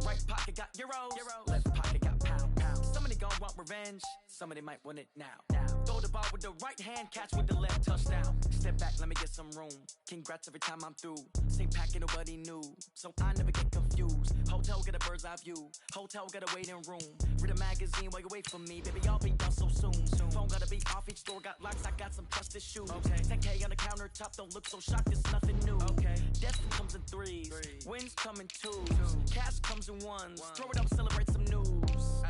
Right pocket got euros, left pocket got pound. Somebody gon' want revenge, somebody might want it now. Throw the ball with the right hand, catch with the left, touchdown. Step back, let me get some room. Congrats every time I'm through. Same packet, nobody knew, so I never get confused. Hotel get a bird's eye view, hotel got a waiting room. Read a magazine while you wait for me, baby, I'll be done so soon. Phone gotta be off, each store got locks, I got some trusted shoes. 10K on the countertop, don't look so shocked, it's nothing new. Death comes in threes, wins come in twos, cash comes in ones. Throw it up, celebrate some news.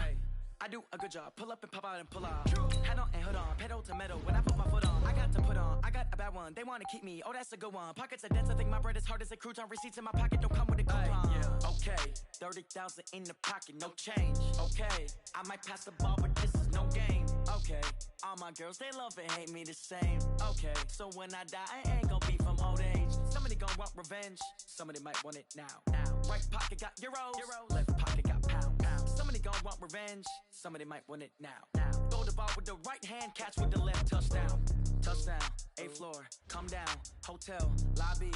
I do a good job, pull up and pop out and pull out. Head on and hood on, pedal to metal. When I put my foot on, I got to put on. I got a bad one, they wanna keep me, oh that's a good one. Pockets are dense, I think my bread is hard as a crouton. Receipts in my pocket don't come with a coupon. Okay, 30,000 in the pocket, no change. Okay, I might pass the ball, but this is no game. Okay, all my girls, they love and hate me the same. Okay, so when I die, I ain't gon' be from old age. Somebody gon' want revenge, somebody might want it now. Right pocket got euros, left pocket got pound. Somebody gon' want revenge, somebody might want it now. Throw the ball with the right hand, catch with the left, touchdown. Touchdown, 8th floor, come down, hotel, lobby.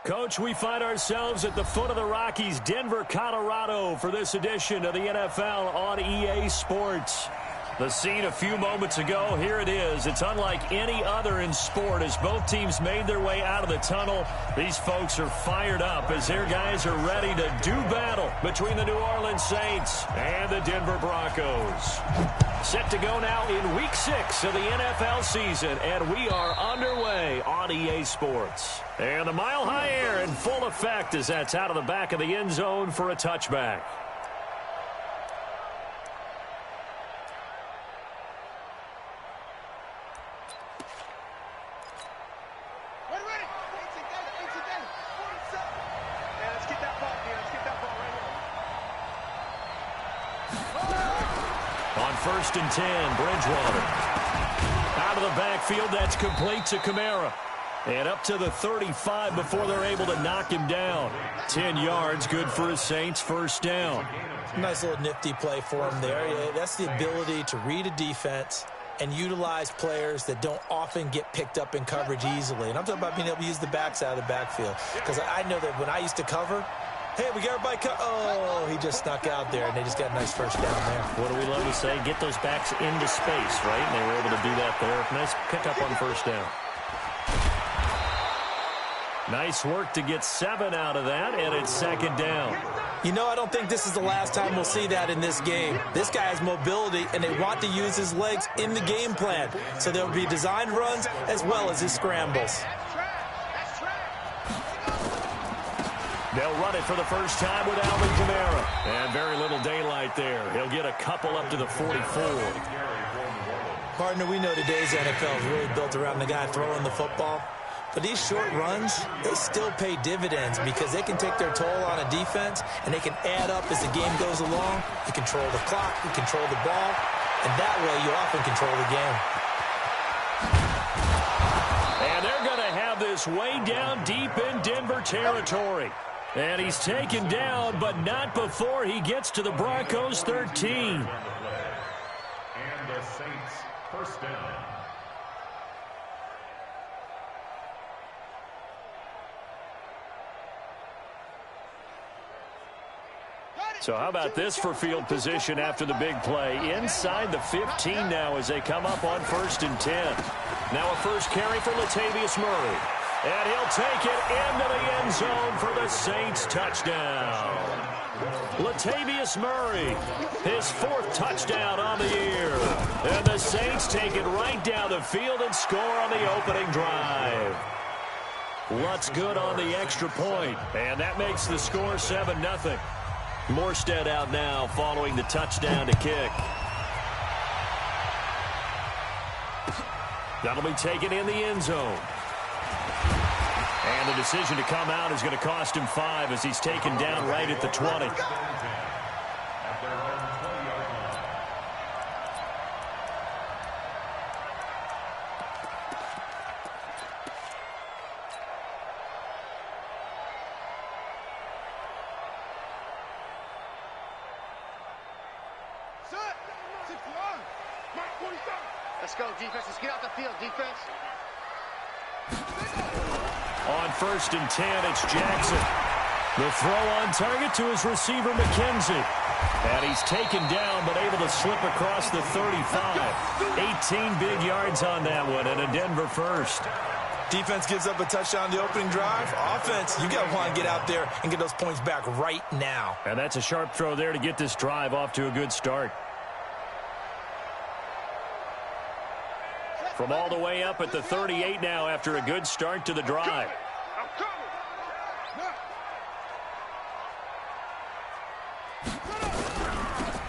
Coach, we find ourselves at the foot of the Rockies, Denver, Colorado, for this edition of the NFL on EA Sports. The scene a few moments ago, here it is. It's unlike any other in sport as both teams made their way out of the tunnel. These folks are fired up as their guys are ready to do battle between the New Orleans Saints and the Denver Broncos. Set to go now in Week 6 of the NFL season, and we are underway on EA Sports. And the mile-high air in full effect as that's out of the back of the end zone for a touchback. On 1st and 10, Bridgewater. Out of the backfield, that's complete to Kamara. And up to the 35 before they're able to knock him down. 10 yards, good for his Saints, first down. Nice little nifty play for him there. Yeah, that's the ability to read a defense and utilize players that don't often get picked up in coverage easily. And I'm talking about being able to use the backside of the backfield. Because I know that when I used to cover, hey, we got everybody oh, he just snuck out there, and they just got a nice first down there. What do we love to say? Get those backs into space, right? And they were able to do that there. Nice pickup on first down. Nice work to get 7 out of that, and it's 2nd down. You know, I don't think this is the last time we'll see that in this game. This guy has mobility, and they want to use his legs in the game plan. So there will be designed runs as well as his scrambles. They'll run it for the first time with Alvin Kamara. And very little daylight there. He'll get a couple up to the 44. Partner, we know today's NFL is really built around the guy throwing the football. But these short runs, they still pay dividends because they can take their toll on a defense, and they can add up as the game goes along. You control the clock, you control the ball, and that way you often control the game. And they're going to have this way down deep in Denver territory. And he's taken down, but not before he gets to the Broncos' 13. And the Saints, first down. So how about this for field position after the big play? Inside the 15 now as they come up on 1st and 10. Now a first carry for Latavius Murray. And he'll take it into the end zone for the Saints touchdown. Latavius Murray, his 4th touchdown on the year. And the Saints take it right down the field and score on the opening drive. What's good on the extra point? And that makes the score 7-0. Morstead out now following the touchdown to kick. That'll be taken in the end zone. And the decision to come out is going to cost him 5 as he's taken down right at the 20. Let's go, defense. Let's get out the field, defense. On 1st and 10, it's Jackson. The throw on target to his receiver, McKenzie. And he's taken down, but able to slip across the 35. 18 big yards on that one, and a Denver first. Defense gives up a touchdown the opening drive. Offense, you got to want to get out there and get those points back right now. And that's a sharp throw there to get this drive off to a good start. From all the way up at the 38 now after a good start to the drive.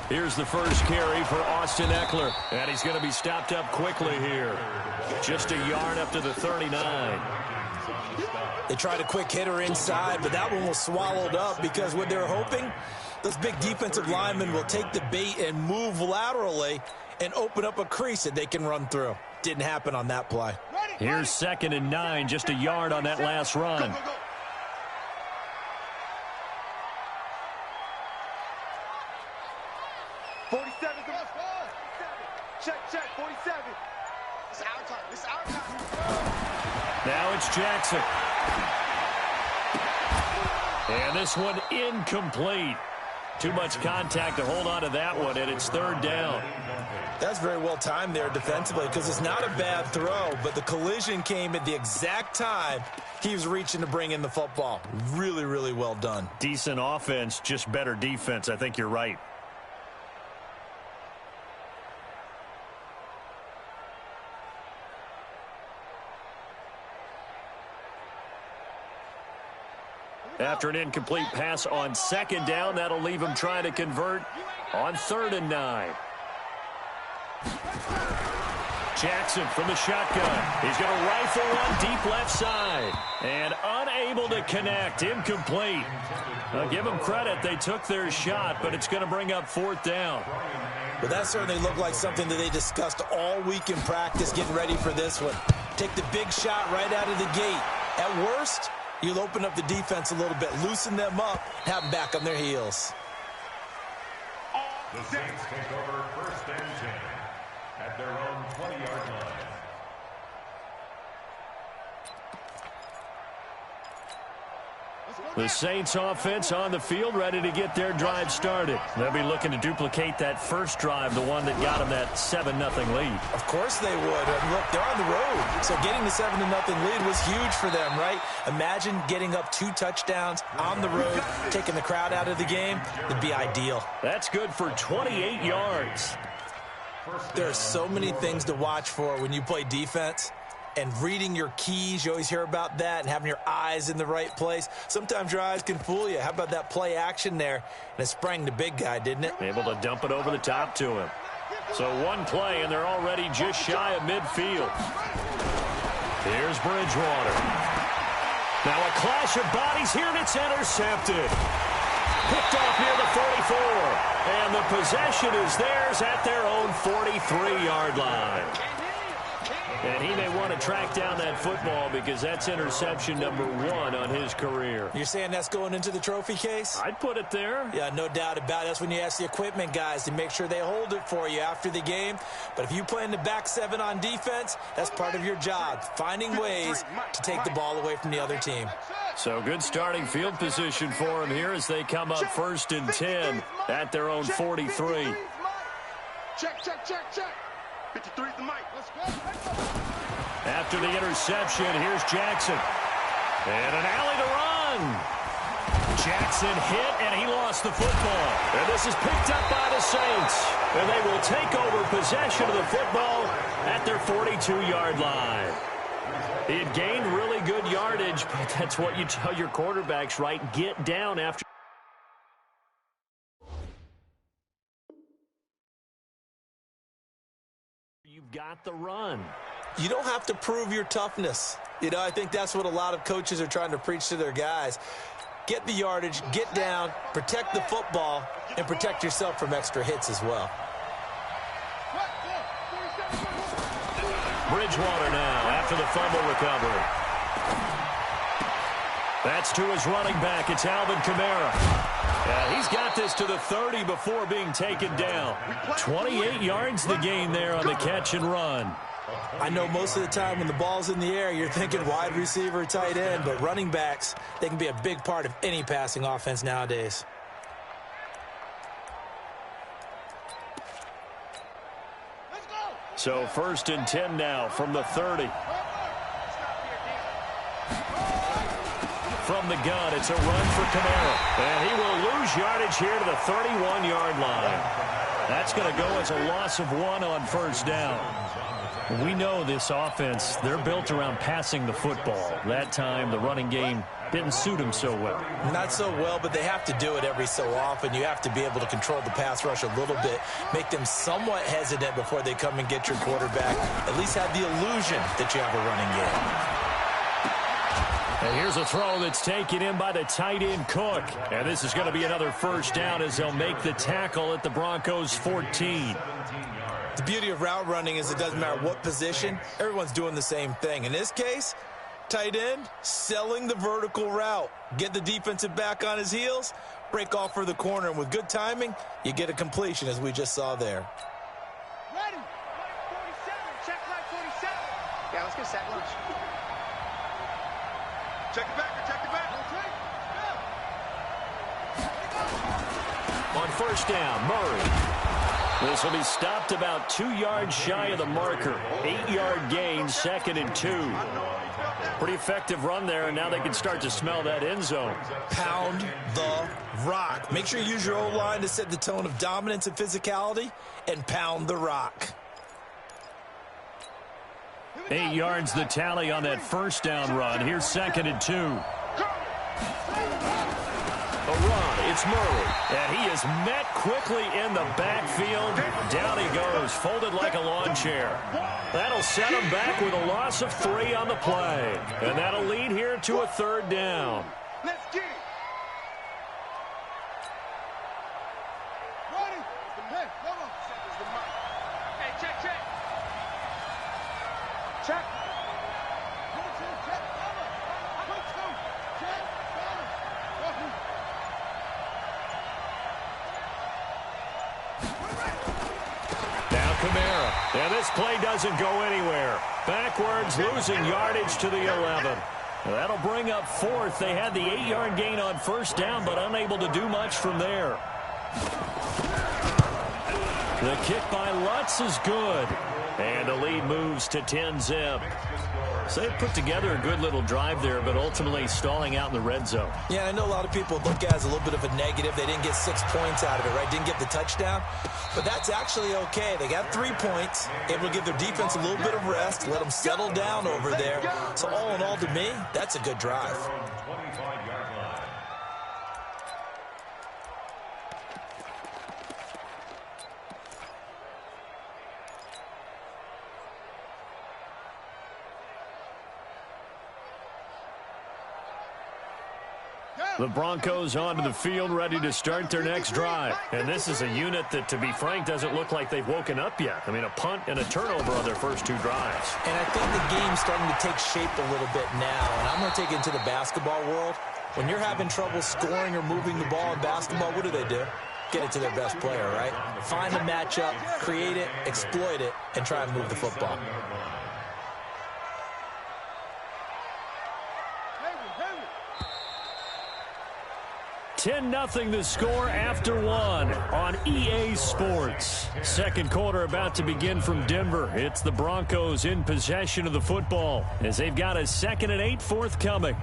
Here's the first carry for Austin Eckler. And he's going to be stopped up quickly here. Just a yard up to the 39. They tried a quick hitter inside, but that one was swallowed up because what they're hoping, those big defensive linemen will take the bait and move laterally and open up a crease that they can run through. Didn't happen on that play. Here's 2nd and 9, just a yard on that last run. Check, 47. It's our time. It's our time. Now it's Jackson. And this one incomplete. Too much contact to hold on to that one, and it's 3rd down. That's very well timed there defensively because it's not a bad throw, but the collision came at the exact time he was reaching to bring in the football. Really, really well done. Decent offense, just better defense. I think you're right. After an incomplete pass on 2nd down, that'll leave him trying to convert on 3rd and 9. Jackson from the shotgun. He's going to rifle one deep left side. And unable to connect. Incomplete. I'll give them credit. They took their shot, but it's going to bring up 4th down. But that certainly looked like something that they discussed all week in practice, getting ready for this one. Take the big shot right out of the gate. At worst, you'll open up the defense a little bit, loosen them up, have them back on their heels. The Saints take over 1st and 10 at their own 20-yard line. The Saints offense on the field, ready to get their drive started. They'll be looking to duplicate that first drive, the one that got them that 7-0 lead. Of course they would. And look, they're on the road. So getting the 7-0 lead was huge for them, right? Imagine getting up 2 touchdowns on the road, taking the crowd out of the game. It'd be ideal. That's good for 28 yards. There are so many things to watch for when you play defense. And reading your keys, you always hear about that, and having your eyes in the right place. Sometimes your eyes can fool you. How about that play action there? And it sprang the big guy, didn't it? Able to dump it over the top to him. So one play, and they're already just shy of midfield. Here's Bridgewater. Now a clash of bodies here, and it's intercepted. Picked off near the 44. And the possession is theirs at their own 43-yard line. And he may want to track down that football because that's interception number 1 on his career. You're saying that's going into the trophy case? I'd put it there. Yeah, no doubt about it. That's when you ask the equipment guys to make sure they hold it for you after the game. But if you play in the back 7 on defense, that's part of your job, finding ways to take the ball away from the other team. So good starting field position for him here as they come up 1st and 10 at their own 43. Check. 53's the mic. Let's go. After the interception, here's Jackson. And an alley to run. Jackson hit, and he lost the football. And this is picked up by the Saints. And they will take over possession of the football at their 42-yard line. He had gained really good yardage, but that's what you tell your quarterbacks, right? Get down after. You've got the run. You don't have to prove your toughness. You know, I think that's what a lot of coaches are trying to preach to their guys. Get the yardage, get down, protect the football, and protect yourself from extra hits as well. Bridgewater now after the fumble recovery. That's to his running back. It's Alvin Kamara. He's got this to the 30 before being taken down. 28 yards the gain there on the catch and run. I know most of the time when the ball's in the air, you're thinking wide receiver, tight end, but running backs, they can be a big part of any passing offense nowadays. So 1st and 10 now from the 30. From the gun, it's a run for Kamara. And he will lose yardage here to the 31-yard line. That's going to go as a loss of 1 on 1st down. We know this offense, they're built around passing the football. That time, the running game didn't suit him so well. Not so well, but they have to do it every so often. You have to be able to control the pass rush a little bit, make them somewhat hesitant before they come and get your quarterback. At least have the illusion that you have a running game. And here's a throw that's taken in by the tight end Cook. And this is going to be another 1st down as they'll make the tackle at the Broncos 14. The beauty of route running is it doesn't matter what position, everyone's doing the same thing. In this case, tight end, selling the vertical route. Get the defensive back on his heels, break off for the corner, and with good timing, you get a completion as we just saw there. Ready. 47. Check line 47. Yeah, let's get sack lunch. Check it back. Check it back. On 1st down, Murray. This will be stopped about 2 yards shy of the marker. 8-yard gain, 2nd and 2. Pretty effective run there, and now they can start to smell that end zone. Pound the rock. Make sure you use your O-line to set the tone of dominance and physicality, and pound the rock. 8 yards the tally on that 1st down run. Here's 2nd and 2. A run, it's Murray, and he is met quickly in the backfield. Down he goes, folded like a lawn chair. That'll set him back with a loss of 3 on the play, and that'll lead here to a 3rd down. Let's get it. Ready. Hey, come on. Hey, check. Check. Kamara. And this play doesn't go anywhere. Backwards, losing yardage to the 11. That'll bring up 4th. They had the 8-yard gain on 1st down, but unable to do much from there. The kick by Lutz is good. And the lead moves to 10-zip. So they put together a good little drive there, but ultimately stalling out in the red zone. Yeah, I know a lot of people look at it as a little bit of a negative. They didn't get 6 points out of it, right? Didn't get the touchdown. But that's actually okay. They got 3 points, able to give their defense a little bit of rest, let them settle down over there. So all in all, to me, that's a good drive. The Broncos onto the field, ready to start their next drive. And this is a unit that, to be frank, doesn't look like they've woken up yet. I mean, a punt and a turnover on their first 2 drives. And I think the game's starting to take shape a little bit now. And I'm going to take it into the basketball world. When you're having trouble scoring or moving the ball in basketball, what do? Get it to their best player, right? Find the matchup, create it, exploit it, and try and move the football. 10-0 the score after 1 on EA Sports. Second quarter about to begin from Denver. It's the Broncos in possession of the football as they've got a 2nd and 8 forthcoming.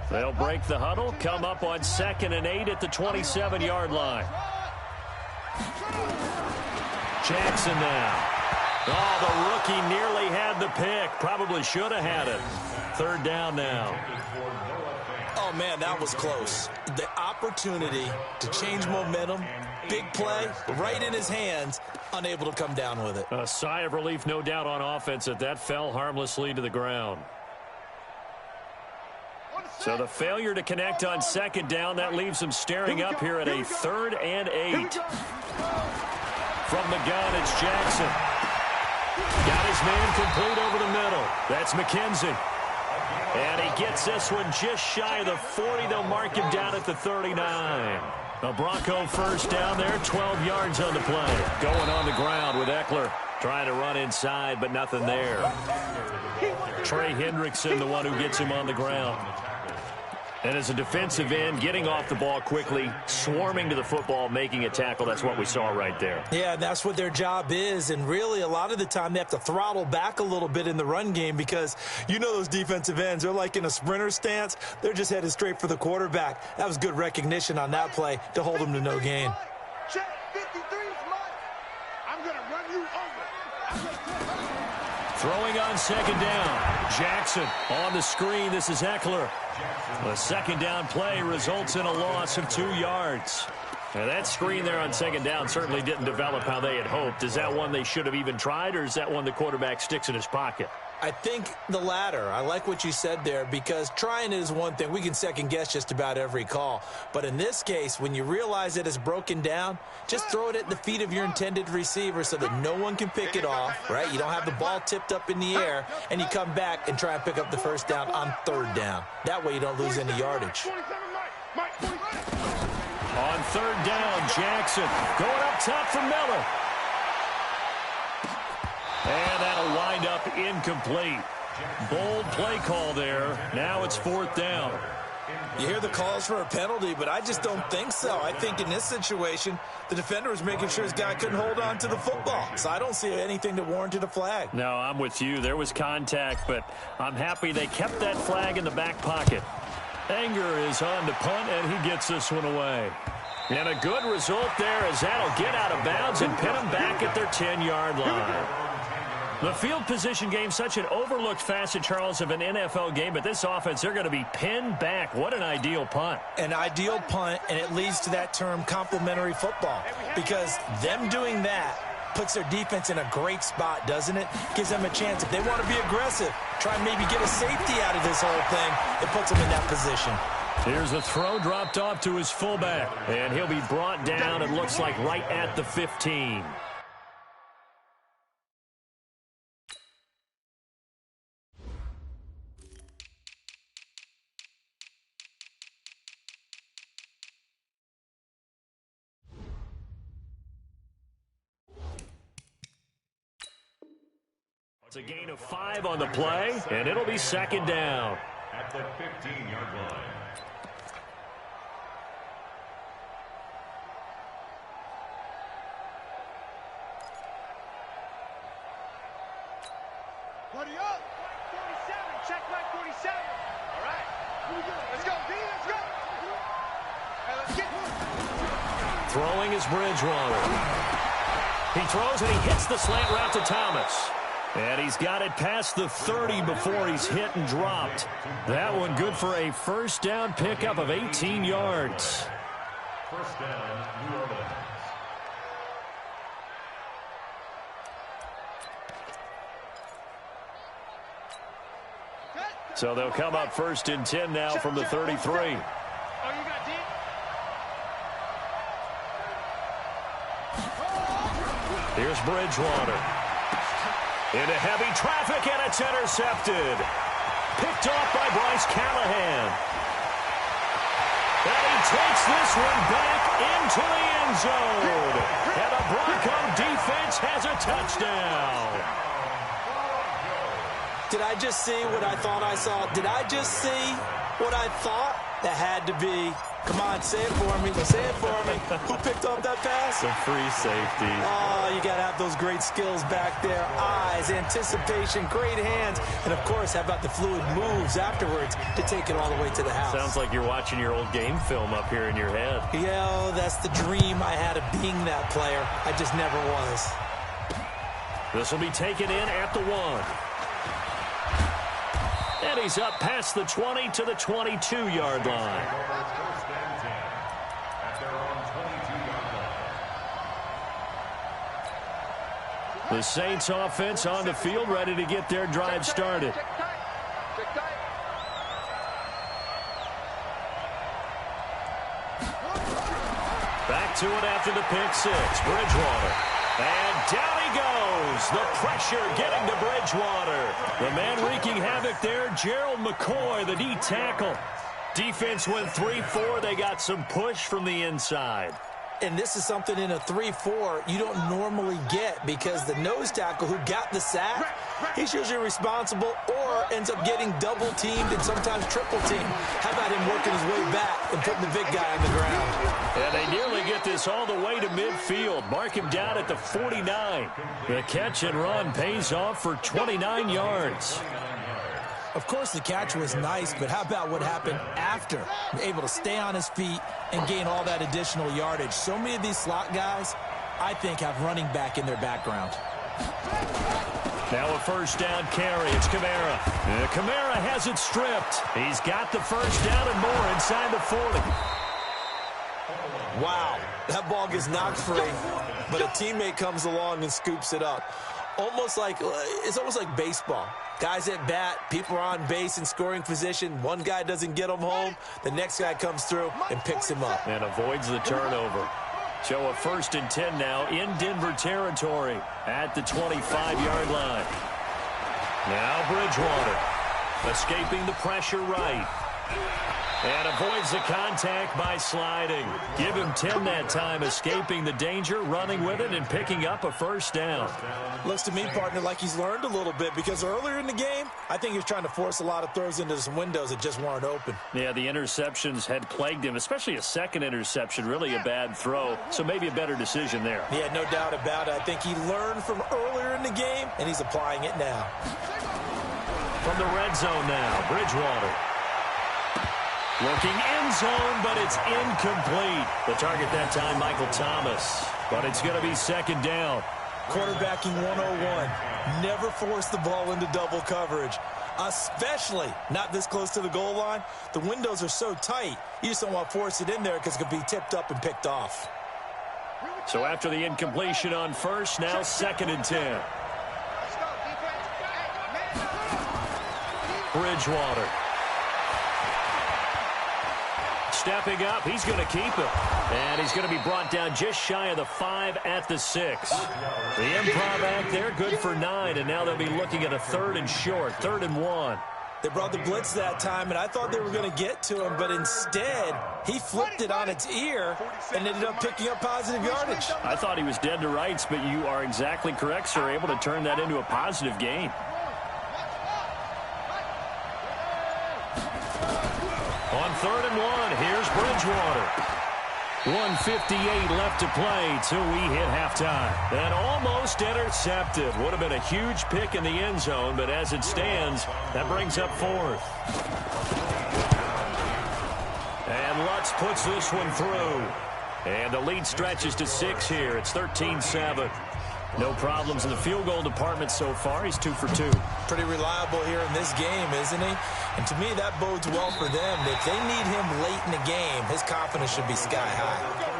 They'll break the huddle, come up on 2nd and 8 at the 27-yard line. Jackson now. Oh, the rookie nearly had the pick. Probably should have had it. 3rd down now. Oh, man, that was close. The opportunity to change momentum, big play, right in his hands, unable to come down with it. A sigh of relief, no doubt, on offense that fell harmlessly to the ground. So the failure to connect on 2nd down, that leaves them staring up here at a 3rd and 8. From the gun, it's Jackson. Got his man complete over the middle. That's McKenzie. And he gets this one just shy of the 40. They'll mark him down at the 39. A Bronco first down there, 12 yards on the play. Going on the ground with Eckler. Trying to run inside, but nothing there. Trey Hendrickson, the one who gets him on the ground. And as a defensive end, getting off the ball quickly, swarming to the football, making a tackle, that's what we saw right there. Yeah, that's what their job is. And really, a lot of the time, they have to throttle back a little bit in the run game because you know those defensive ends, they're like in a sprinter stance. They're just headed straight for the quarterback. That was good recognition on that play to hold them to no gain. Check 53 is mine. I'm going to run you over. Throwing on second down. Jackson on the screen. This is Eckler. The second down play results in a loss of 2 yards. Now that screen there on second down certainly didn't develop how they had hoped. Is that one they should have even tried, or is that one the quarterback sticks in his pocket? I think the latter. I like what you said there because trying it is one thing. We can second guess just about every call. But in this case, when you realize that it's broken down, just throw it at the feet of your intended receiver so that no one can pick it off, right? You don't have the ball tipped up in the air, and you come back and try and pick up the first down on third down. That way you don't lose any yardage. On third down, Jackson going up top for Miller. And that'll wind up incomplete. Bold play call there. Now it's fourth down. You hear the calls for a penalty, but I just don't think so. I think in this situation, the defender was making sure his guy couldn't hold on to the football. So I don't see anything that warranted a flag. No, I'm with you. There was contact, but I'm happy they kept that flag in the back pocket. Anger is on to punt, and he gets this one away. And a good result there as that'll get out of bounds and pin them back at their 10-yard line. The field position game, such an overlooked facet, Charles, of an NFL game, but this offense, they're going to be pinned back. What an ideal punt. An ideal punt, and it leads to that term complementary football, because them doing that puts their defense in a great spot, doesn't it? Gives them a chance. If they want to be aggressive, try and maybe get a safety out of this whole thing, it puts them in that position. Here's the throw dropped off to his fullback, and he'll be brought down, it looks like, right at the 15. It's a gain of 5 on the play, and it'll be second down. At the 15-yard line. Buddy up. 47. Check back 47. All right. Let's go, D. Let's go. Hey, let's get moving. Throwing is Bridgewater. He throws and he hits the slant route to Thomas. And he's got it past the 30 before he's hit and dropped. That one good for a first down pickup of 18 yards. First down, New Orleans. So they'll come up first and 10 now from the 33. Oh, you got D? Here's Bridgewater. Into heavy traffic, and it's intercepted. Picked off by Bryce Callahan. And he takes this one back into the end zone. And the Bronco defense has a touchdown. Did I just see what I thought I saw? Did I just see what I thought? That had to be. Come on, say it for me. Say it for me. Who picked off that pass? The free safety. Oh, you got to have those great skills back there. Eyes, anticipation, great hands. And, of course, how about the fluid moves afterwards to take it all the way to the house? Sounds like you're watching your old game film up here in your head. Yeah, oh, that's the dream I had of being that player. I just never was. This will be taken in at the 1. And he's up past the 20 to the 22-yard line. First and 10 at their own 22-yard line. The Saints offense on the field, ready to get their drive started. Back to it after the pick 6. Bridgewater. And down he goes. The pressure getting to Bridgewater. The man wreaking havoc there, Gerald McCoy, the D tackle. Defense went 3-4. They got some push from the inside. And this is something in a 3-4 you don't normally get because the nose tackle who got the sack, he's usually responsible or ends up getting double-teamed and sometimes triple-teamed. How about him working his way back and putting the big guy on the ground? And they nearly get this all the way to midfield. Mark him down at the 49. The catch and run pays off for 29 yards. Of course, the catch was nice, but how about what happened after? Able to stay on his feet and gain all that additional yardage. So many of these slot guys, I think, have running back in their background. Now a first down carry. It's Kamara. Kamara has it stripped. He's got the first down and more inside the 40. Wow, that ball gets knocked free, but a teammate comes along and scoops it up. It's almost like baseball. Guys at bat, people are on base in scoring position. One guy doesn't get him home. The next guy comes through and picks him up. And avoids the turnover. So a 1st and 10 now in Denver territory at the 25-yard line. Now Bridgewater escaping the pressure right. And avoids the contact by sliding. Give him 10 that time, escaping the danger, running with it, and picking up a first down. Looks to me, partner, like he's learned a little bit because earlier in the game, I think he was trying to force a lot of throws into some windows that just weren't open. Yeah, the interceptions had plagued him, especially a second interception, really a bad throw, so maybe a better decision there. Yeah, no doubt about it. I think he learned from earlier in the game, and he's applying it now. From the red zone now, Bridgewater. Looking end zone, but it's incomplete. The target that time, Michael Thomas. But it's going to be second down. Quarterbacking 101. Never force the ball into double coverage, especially not this close to the goal line. The windows are so tight, you just don't want to force it in there because it could be tipped up and picked off. So after the incompletion on first, now 2nd and 10. Bridgewater. Stepping up, he's going to keep it. And he's going to be brought down just shy of the 5 at the 6. The improv act there, good for 9, and now they'll be looking at a 3rd and short, 3rd and 1. They brought the blitz that time, and I thought they were going to get to him, but instead, he flipped it on its ear and ended up picking up positive yardage. I thought he was dead to rights, but you are exactly correct, sir, able to turn that into a positive gain. On 3rd and 1, here's Bridgewater. 1:58 left to play till we hit halftime. And almost intercepted. Would have been a huge pick in the end zone, but as it stands, that brings up 4th. And Lutz puts this one through. And the lead stretches to 6 here. It's 13-7. No problems in the field goal department so far. He's 2 for 2. Pretty reliable here in this game, isn't he? And to me, that bodes well for them. If they need him late in the game, his confidence should be sky high.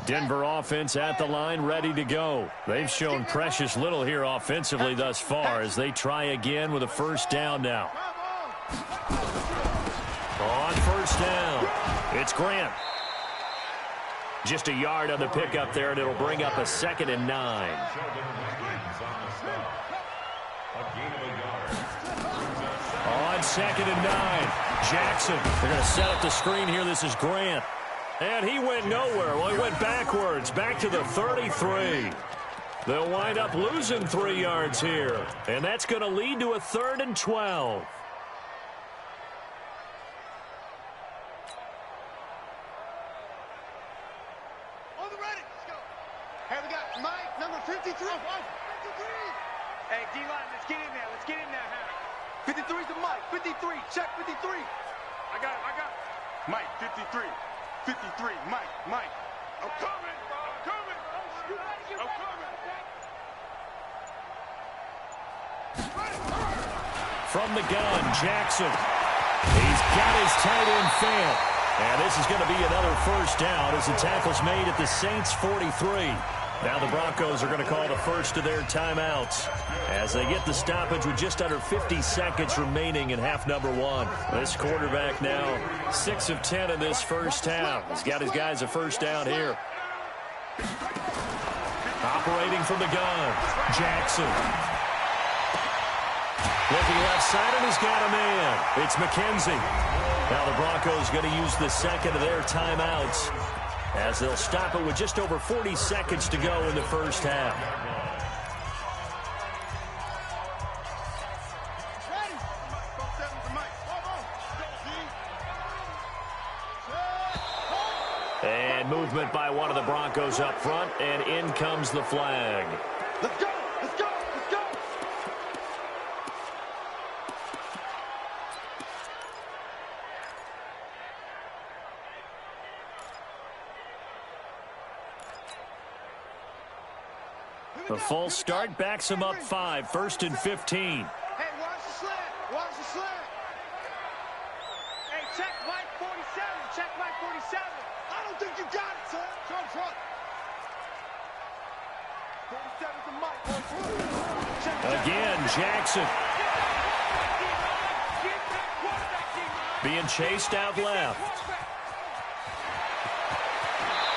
Denver offense at the line, ready to go. They've shown precious little here offensively thus far as they try again with a first down now. On first down, it's Grant. Just a yard on the pickup there, and it'll bring up a 2nd and 9. On 2nd and 9, Jackson. They're going to set up the screen here. This is Grant. And he went nowhere. Well, he went backwards, back to the 33. They'll wind up losing 3 yards here. And that's going to lead to a 3rd and 12. On the ready. Let's go. Hey, we got Mike, number 53. 53. Hey, D-line, let's get in there. Let's get in there, huh? 53's the Mike. 53. Check 53. I got it. Mike, 53. 53, Mike. I'm coming. I'm coming. From the gun, Jackson. He's got his tight end fed. And this is going to be another first down as the tackle's made at the Saints' 43. Now the Broncos are going to call the first of their timeouts as they get the stoppage with just under 50 seconds remaining in half number one. This quarterback now 6 of 10 in this first half. He's got his guys a first down here. Operating from the gun, Jackson. Looking left side, and he's got a man. It's McKenzie. Now the Broncos going to use the second of their timeouts as they'll stop it with just over 40 seconds to go in the first half. And movement by one of the Broncos up front, and in comes the flag. Let's go! Let's go! Let's go! The full start backs him up 5, 1st and 15. Hey, watch the slant. Watch the slant. Hey, check Mike 47. Check Mike 47. I don't think you got it, son. Front, front. 47's the Mike. Check. Again, Jackson. Being chased out left.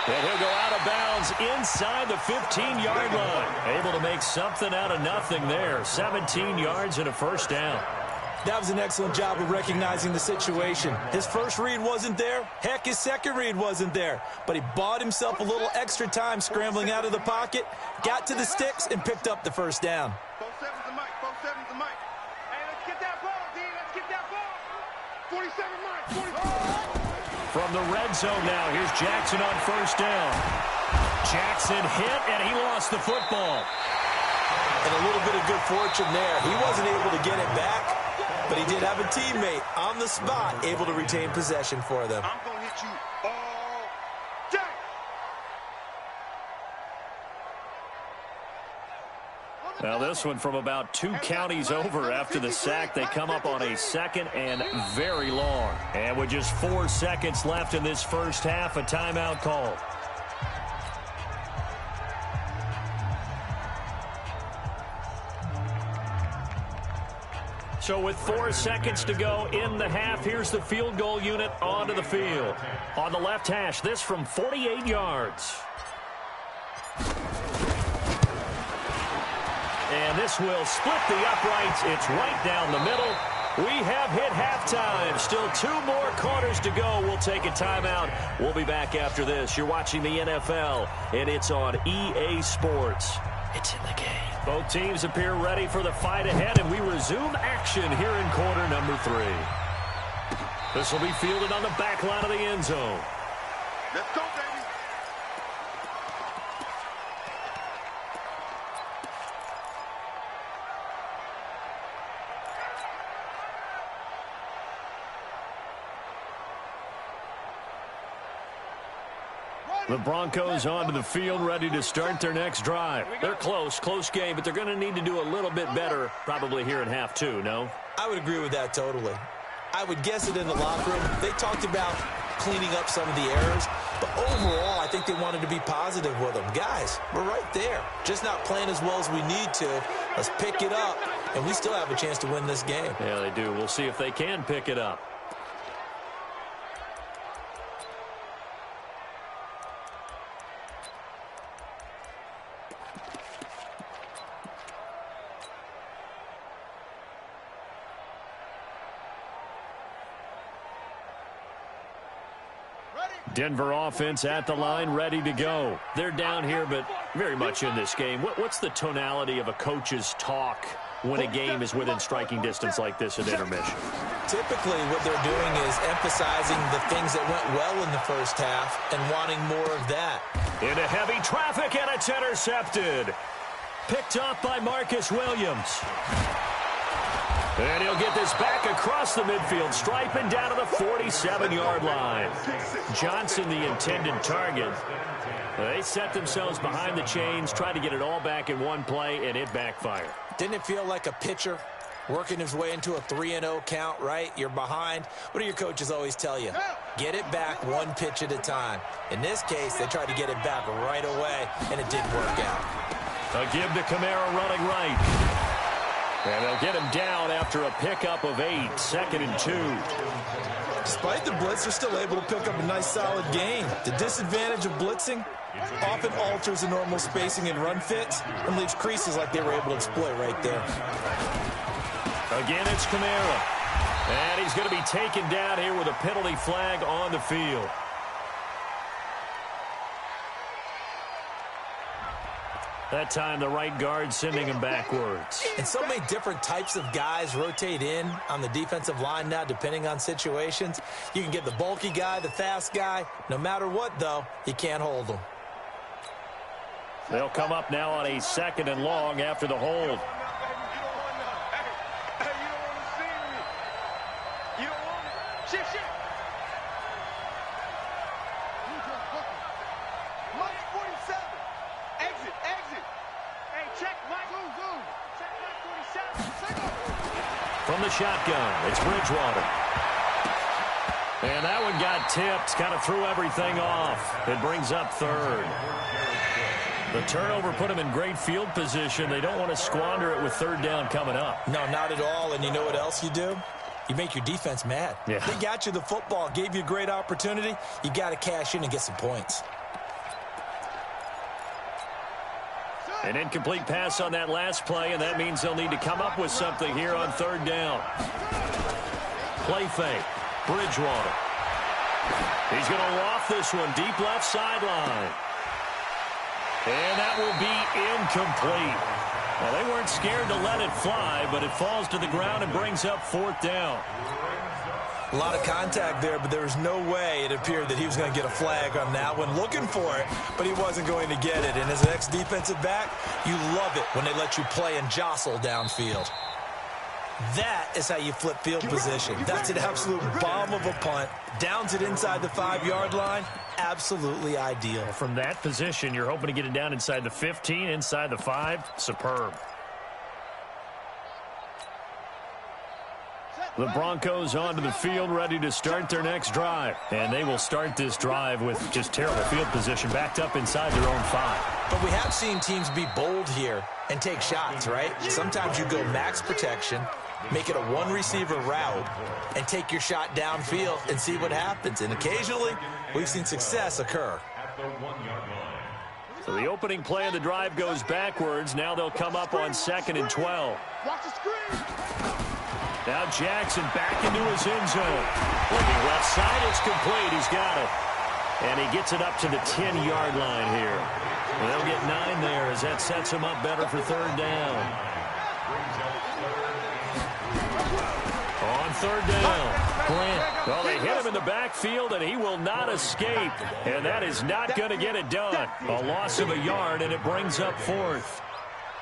And he'll go out of bounds inside the 15-yard line. Able to make something out of nothing there. 17 yards and a first down. That was an excellent job of recognizing the situation. His first read wasn't there. Heck, his second read wasn't there. But he bought himself a little extra time scrambling out of the pocket, got to the sticks, and picked up the first down. 47's the Mike. 47's the Mike. Hey, let's get that ball, D. Let's get that ball. 47 Mike. 47. From the red zone now, here's Jackson on first down. Jackson hit, and he lost the football. And a little bit of good fortune there. He wasn't able to get it back, but he did have a teammate on the spot able to retain possession for them. I'm going to hit you all day. Now this one from about 2 counties over after the sack. They come up on a second and very long. And with just 4 seconds left in this first half, a timeout called. So with 4 seconds to go in the half, here's the field goal unit onto the field. On the left hash, this from 48 yards. And this will split the uprights. It's right down the middle. We have hit halftime. Still 2 more quarters to go. We'll take a timeout. We'll be back after this. You're watching the NFL, and it's on EA Sports. It's in the game. Both teams appear ready for the fight ahead, and we resume action here in quarter number 3. This will be fielded on the back line of the end zone. Let's go, baby. The Broncos onto the field, ready to start their next drive. They're close game, but they're going to need to do a little bit better probably here in half 2, no? I would agree with that totally. I would guess it in the locker room. They talked about cleaning up some of the errors, but overall, I think they wanted to be positive with them. Guys, we're right there. Just not playing as well as we need to. Let's pick it up, and we still have a chance to win this game. Yeah, they do. We'll see if they can pick it up. Denver offense at the line, ready to go. They're down here, but very much in this game. What's the tonality of a coach's talk when a game is within striking distance like this at intermission? Typically, what they're doing is emphasizing the things that went well in the first half and wanting more of that. Into heavy traffic, and it's intercepted. Picked off by Marcus Williams. And he'll get this back across the midfield stripe and down to the 47-yard line. Johnson, the intended target. They set themselves behind the chains, tried to get it all back in one play, and it backfired. Didn't it feel like a pitcher working his way into a 3-0 count, right? You're behind. What do your coaches always tell you? Get it back one pitch at a time. In this case, they tried to get it back right away, and it didn't work out. A give to Kamara running right. And they'll get him down after a pickup of 8, 2nd and 2. Despite the blitz, they're still able to pick up a nice, solid gain. The disadvantage of blitzing often alters the normal spacing and run fits and leaves creases like they were able to exploit right there. Again, it's Kamara. And he's going to be taken down here with a penalty flag on the field. That time, the right guard sending him backwards. And so many different types of guys rotate in on the defensive line now, depending on situations. You can get the bulky guy, the fast guy. No matter what, though, you can't hold them. They'll come up now on a 2nd and long after the hold. From the shotgun, it's Bridgewater. And that one got tipped, kind of threw everything off. It brings up 3rd. The turnover put them in great field position. They don't want to squander it with 3rd down coming up. No, not at all. And you know what else you do? You make your defense mad. Yeah. They got you the football, gave you a great opportunity. You got to cash in and get some points. An incomplete pass on that last play, and that means they'll need to come up with something here on 3rd down. Play fake. Bridgewater. He's going to loft this one deep left sideline. And that will be incomplete. Well, they weren't scared to let it fly, but it falls to the ground and brings up 4th down. A lot of contact there, but there was no way it appeared that he was going to get a flag on that one. Looking for it, but he wasn't going to get it. And as an ex-defensive back, you love it when they let you play and jostle downfield. That is how you flip field position. That's an absolute bomb of a punt. Downs it inside the 5-yard line. Absolutely ideal. From that position, you're hoping to get it down inside the 15, inside the 5. Superb. The Broncos onto the field, ready to start their next drive. And they will start this drive with just terrible field position, backed up inside their own 5. But we have seen teams be bold here and take shots, right? Sometimes you go max protection, make it a one-receiver route, and take your shot downfield and see what happens. And occasionally, we've seen success occur. So the opening play of the drive goes backwards. Now they'll come up on 2nd and 12. Watch the screen. Now Jackson back into his end zone. Looking left side, it's complete. He's got it. And he gets it up to the 10-yard line here. And they'll get 9 there as that sets him up better for 3rd down. On 3rd down, Grant. Well, they hit him in the backfield, and he will not escape. And that is not going to get it done. A loss of a yard, and it brings up 4th.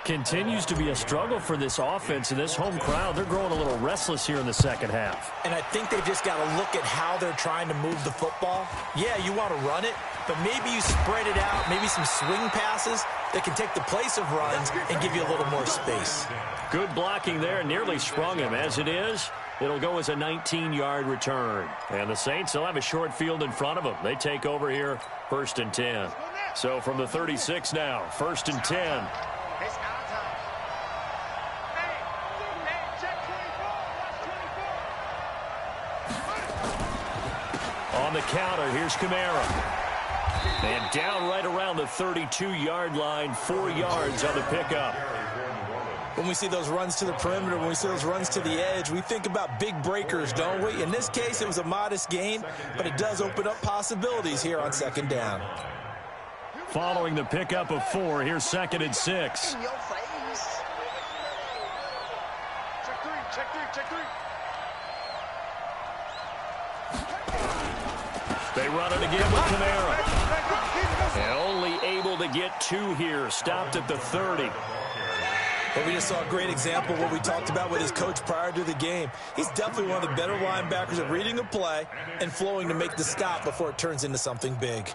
Continues to be a struggle for this offense and this home crowd. They're growing a little restless here in the 2nd half. And I think they've just got to look at how they're trying to move the football. Yeah, you want to run it, but maybe you spread it out, maybe some swing passes that can take the place of runs and give you a little more space. Good blocking there, nearly sprung him. As it is, it'll go as a 19-yard return. And the Saints, they'll have a short field in front of them. They take over here, 1st and 10. So from the 36 now, 1st and 10. It's our time. Hey, check 24. Watch 24. On the counter, here's Kamara. And down right around the 32-yard line, 4 yards on the pickup. When we see those runs to the perimeter, when we see those runs to the edge, we think about big breakers, don't we? In this case, it was a modest gain, but it does open up possibilities here on 2nd down. Following the pickup of 4, here's 2nd and 6. In your face. Check 3, check 3, check 3. They run it again with Kamara. And only able to get 2 here, stopped at the 30. But we just saw a great example of what we talked about with his coach prior to the game. He's definitely one of the better linebackers at reading a play and flowing to make the stop before it turns into something big.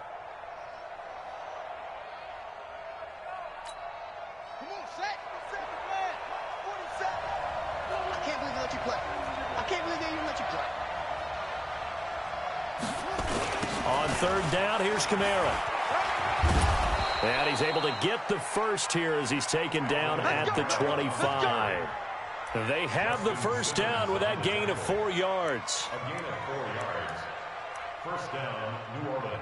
third down. Here's Kamara. And he's able to get the first here as he's taken down at the 25. They have the first down with that gain of 4 yards. A gain of 4 yards. First down, New Orleans.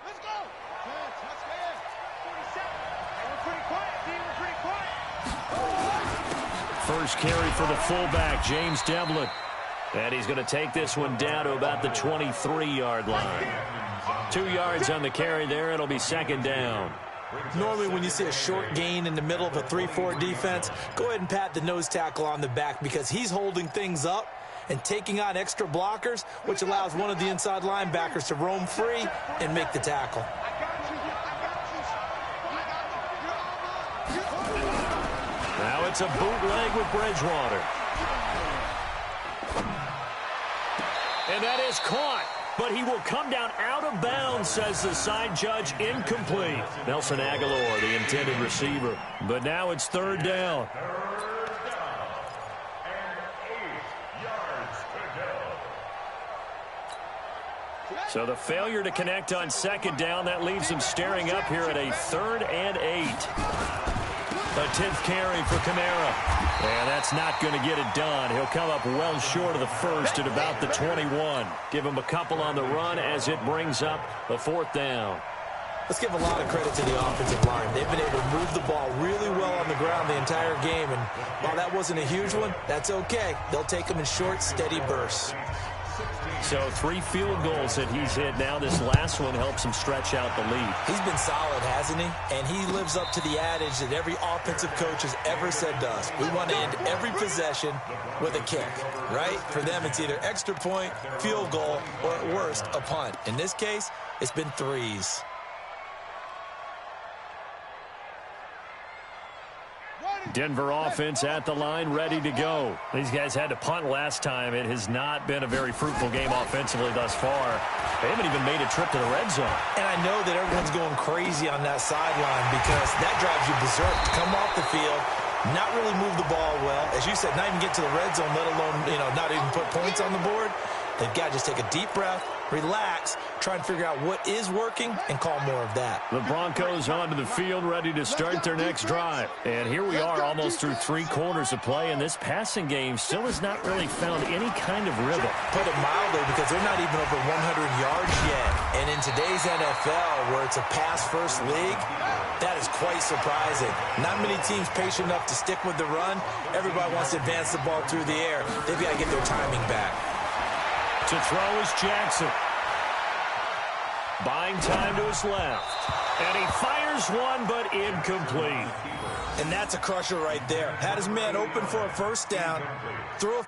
Let's go. Let's go. 47. Hey, we're pretty quiet, team. We're pretty quiet. First carry for the fullback, James Devlin. And he's going to take this one down to about the 23-yard line. 2 yards on the carry there. It'll be second down. Normally when you see a short gain in the middle of a 3-4 defense, go ahead and pat the nose tackle on the back because he's holding things up and taking on extra blockers, which allows one of the inside linebackers to roam free and make the tackle. Now it's a bootleg with Bridgewater. And that is caught, but he will come down out of bounds, says the side judge, incomplete. Nelson Aguilar, the intended receiver. But now it's third down. Third down and 8 yards to go. So the failure to connect on second down, that leaves him staring up here at a 3rd and 8. A 10th carry for Kamara. And that's not going to get it done. He'll come up well short of the first at about the 21. Give him a couple on the run as it brings up a 4th down. Let's give a lot of credit to the offensive line. They've been able to move the ball really well on the ground the entire game. And while that wasn't a huge one, that's okay. They'll take them in short, steady bursts. So 3 field goals that he's hit now. This last one helps him stretch out the lead. He's been solid, hasn't he? And he lives up to the adage that every offensive coach has ever said to us. We want to end every possession with a kick, right? For them, it's either extra point, field goal, or at worst, a punt. In this case, it's been 3s. Denver offense at the line, ready to go. These guys had to punt last time. It has not been a very fruitful game offensively thus far. They haven't even made a trip to the red zone. And I know that everyone's going crazy on that sideline because that drives you berserk to come off the field, not really move the ball well. As you said, not even get to the red zone, let alone, not even put points on the board. They've got to just take a deep breath, relax, try and figure out what is working, and call more of that. The Broncos onto the field, ready to start their next drive. And here we are almost through 3 quarters of play, and this passing game still has not really found any kind of rhythm. Put it mildly, because they're not even over 100 yards yet. And in today's NFL, where it's a pass-first league, that is quite surprising. Not many teams patient enough to stick with the run. Everybody wants to advance the ball through the air. They've got to get their timing back. To throw is Jackson. Buying time to his left. And he fires one, but incomplete. And that's a crusher right there. Had his man open for a first down. Throw a...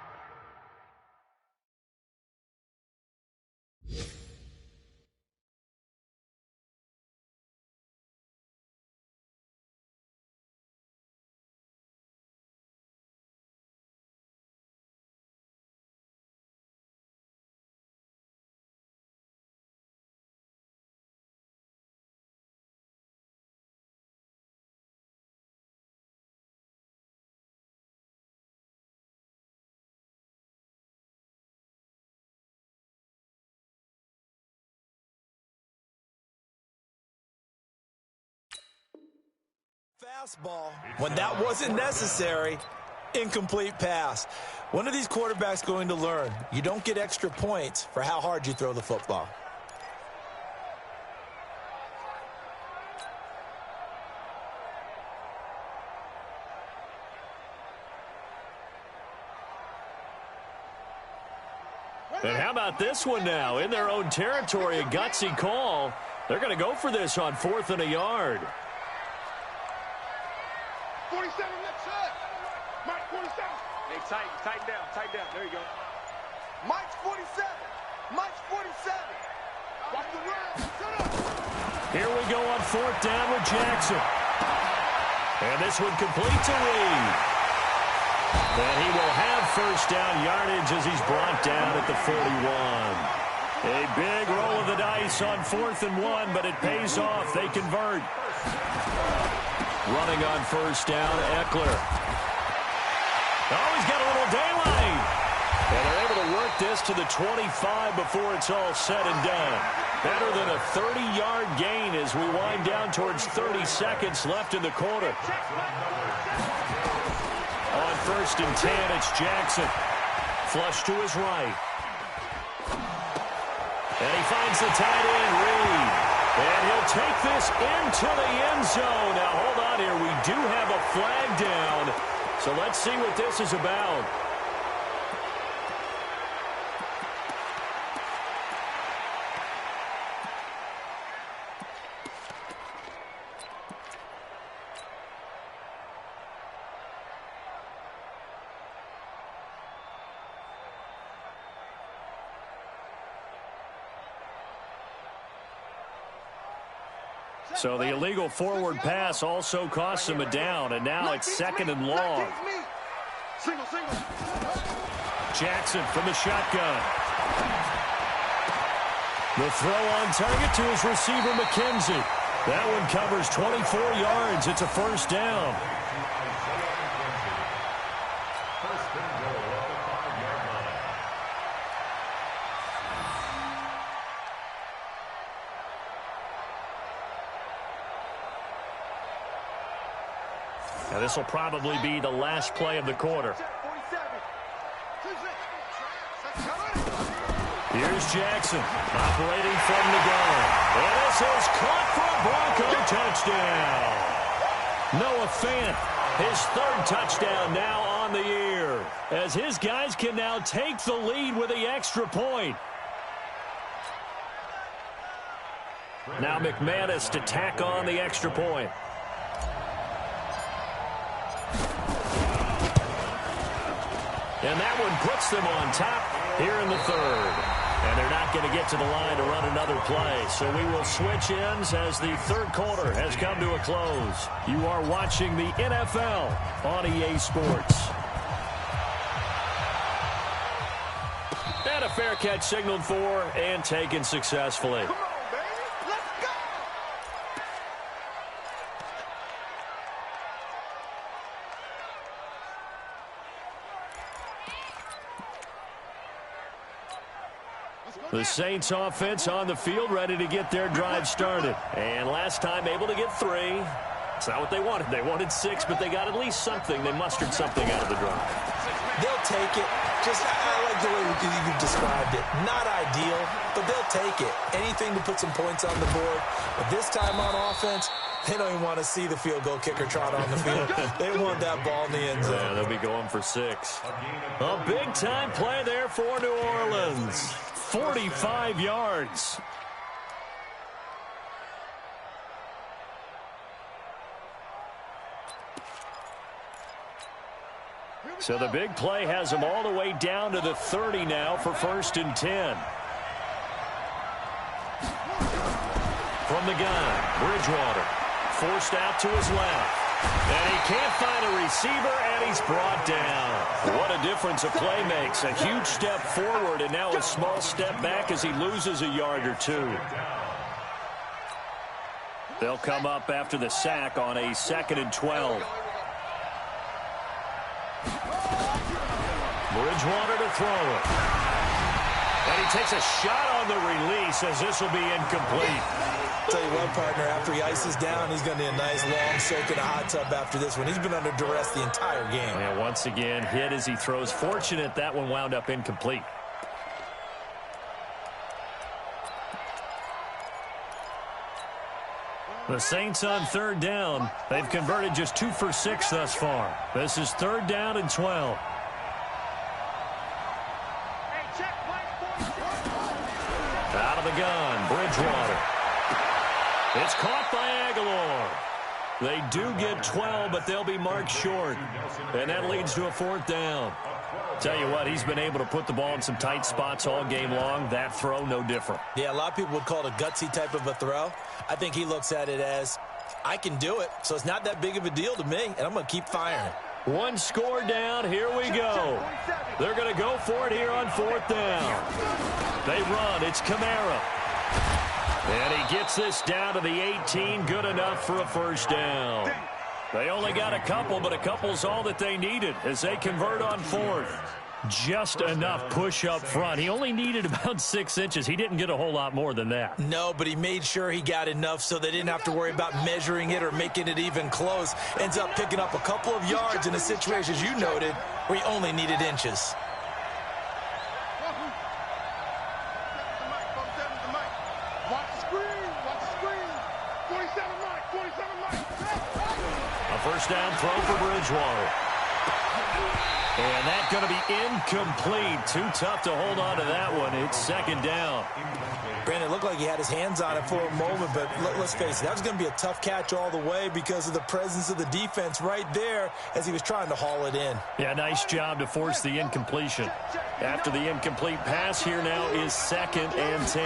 Fastball, when that wasn't necessary, incomplete pass. One of these quarterbacks going to learn, you don't get extra points for how hard you throw the football. And how about this one now? In their own territory, a gutsy call. They're going to go for this on 4th and a yard. 47 left side. Mike 47. Hey, tighten down. There you go. Mike's 47. Mike's 47. Watch the run. Shut up. Here we go on 4th down with Jackson. And this one complete to Reed. And he will have first down yardage as he's brought down at the 41. A big roll of the dice on 4th and 1, but it pays off. They convert. Running on first down, Eckler. Oh, he's got a little daylight. And they're able to work this to the 25 before it's all said and done. Better than a 30-yard gain as we wind down towards 30 seconds left in the quarter. On first and 10, it's Jackson. Flush to his right. And he finds the tight end, Reed. And he'll take this into the end zone. Now, hold on here. We do have a flag down. So let's see what this is about. So the illegal forward pass also costs him a down, and now it's second and long. Jackson from the shotgun. The throw on target to his receiver, McKenzie. That one covers 24 yards. It's a first down. Now this will probably be the last play of the quarter. Here's Jackson operating from the gun. And this is caught for a Bronco touchdown. Noah Fant, his third touchdown now on the year, as his guys can now take the lead with the extra point. Now McManus to tack on the extra point. And that one puts them on top here in the third. And they're not going to get to the line to run another play. So we will switch ends as the third quarter has come to a close. You are watching the NFL on EA Sports. And a fair catch signaled for and taken successfully. The Saints offense on the field, ready to get their drive started. And last time able to get 3. It's not what they wanted. They wanted 6, but they got at least something. They mustered something out of the drive. They'll take it. I like the way you described it. Not ideal, but they'll take it. Anything to put some points on the board. But this time on offense, they don't even want to see the field goal kicker trot on the field. They want that ball in the end zone. Yeah, they'll be going for 6. A big-time play there for New Orleans. 45 yards. So the big play has them all the way down to the 30 now for first and 10. From the gun, Bridgewater forced out to his left. And he can't find a receiver, and he's brought down. What a difference a play makes. A huge step forward, and now a small step back as he loses a yard or 2. They'll come up after the sack on a 2nd and 12. Bridgewater to throw it. And he takes a shot on the release as this will be incomplete. Tell you what, partner, after he ices down, he's going to need a nice long soak in a hot tub after this one. He's been under duress the entire game. And once again, hit as he throws. Fortunate that one wound up incomplete. The Saints on third down. They've converted just 2 for 6 thus far. This is 3rd down and 12. Out of the gun, Bridgewater. It's caught by Aguilar. They do get 12, but they'll be marked short. And that leads to a 4th down. Tell you what, he's been able to put the ball in some tight spots all game long. That throw, no different. Yeah, a lot of people would call it a gutsy type of a throw. I think he looks at it as, I can do it, so it's not that big of a deal to me, and I'm going to keep firing. 1 score down. Here we go. They're going to go for it here on 4th down. They run. It's Kamara. And he gets this down to the 18. Good enough for a first down. They only got a couple, but a couple's all that they needed as they convert on fourth. Just enough push up front. He only needed about 6 inches. He didn't get a whole lot more than that. No, but he made sure he got enough so they didn't have to worry about measuring it or making it even close. Ends up picking up a couple of yards in a situation, as you noted, where he only needed inches. A first down throw for Bridgewater. And that's going to be incomplete. Too tough to hold on to that one. It's second down. Brandon, it looked like he had his hands on it for a moment, but let's face it, that was going to be a tough catch all the way because of the presence of the defense right there as he was trying to haul it in. Yeah, nice job to force the incompletion. After the incomplete pass, here now is 2nd and 10.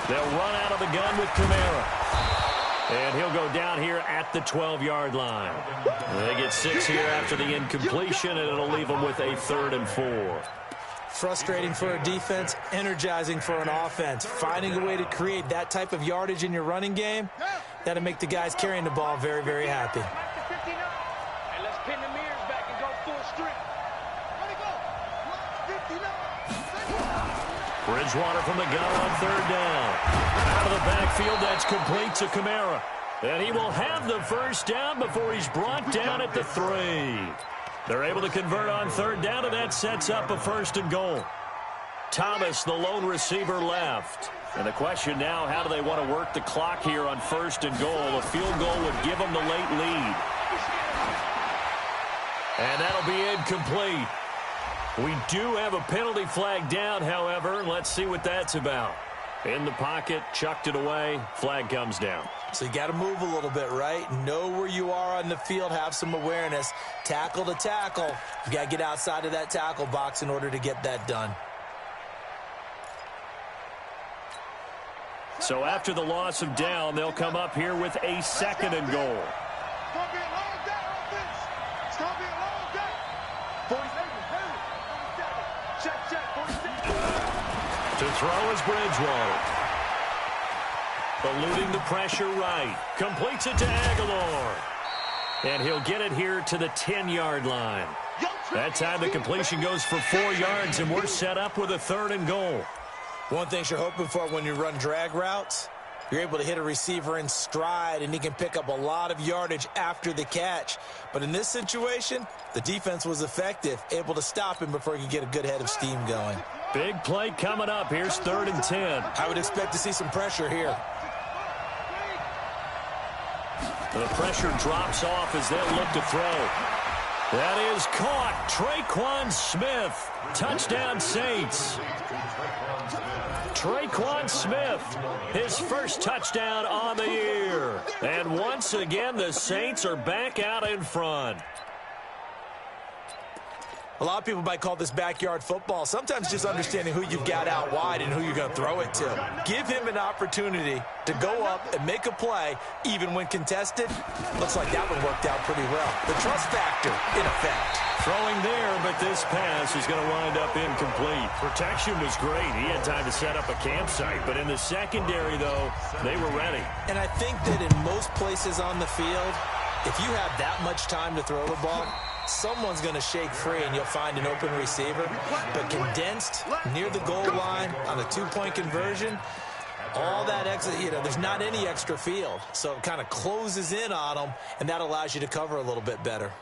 They'll run out of the gun with Kamara. And he'll go down here at the 12-yard line. They get 6 here after the incompletion, and it'll leave them with a 3rd and 4. Frustrating for a defense, energizing for an offense. Finding a way to create that type of yardage in your running game, that'll make the guys carrying the ball very, very happy. And let's pin the mirrors back and go full strength. Bridgewater from the gun on 3rd down. Out of the backfield, that's complete to Kamara. And he will have the first down before he's brought down at the 3. They're able to convert on 3rd down, and that sets up a 1st and goal. Thomas, the lone receiver, left. And the question now, how do they want to work the clock here on 1st and goal? A field goal would give them the late lead. And that'll be incomplete. We do have a penalty flag down, however. Let's see what that's about. In the pocket, chucked it away, flag comes down. So you got to move a little bit, right? Know where you are on the field, have some awareness. Tackle to tackle. You got to get outside of that tackle box in order to get that done. So after the loss of down, they'll come up here with a 2nd and goal. It's going to be a long day, offense. It's going to be a long day. 47. Check, 47. To throw is Bridgewater. Eluding the pressure right. Completes it to Aguilar. And he'll get it here to the 10-yard line. That time the completion goes for 4 yards, and we're set up with a 3rd and goal. One thing you're hoping for when you run drag routes, you're able to hit a receiver in stride, and he can pick up a lot of yardage after the catch. But in this situation, the defense was effective, able to stop him before he could get a good head of steam going. Big play coming up. Here's 3rd and 10. I would expect to see some pressure here. The pressure drops off as they'll look to throw. That is caught. Traquan Smith. Touchdown, Saints. Traquan Smith, his first touchdown on the year. And once again, the Saints are back out in front. A lot of people might call this backyard football. Sometimes just understanding who you've got out wide and who you're going to throw it to. Give him an opportunity to go up and make a play, even when contested. Looks like that one worked out pretty well. The trust factor in effect. Throwing there, but this pass is going to wind up incomplete. Protection was great. He had time to set up a campsite. But in the secondary, though, they were ready. And I think that in most places on the field, if you have that much time to throw the ball, someone's going to shake free and you'll find an open receiver. But condensed near the goal line on a 2-point conversion, all that extra, there's not any extra field. So it kind of closes in on them, and that allows you to cover a little bit better.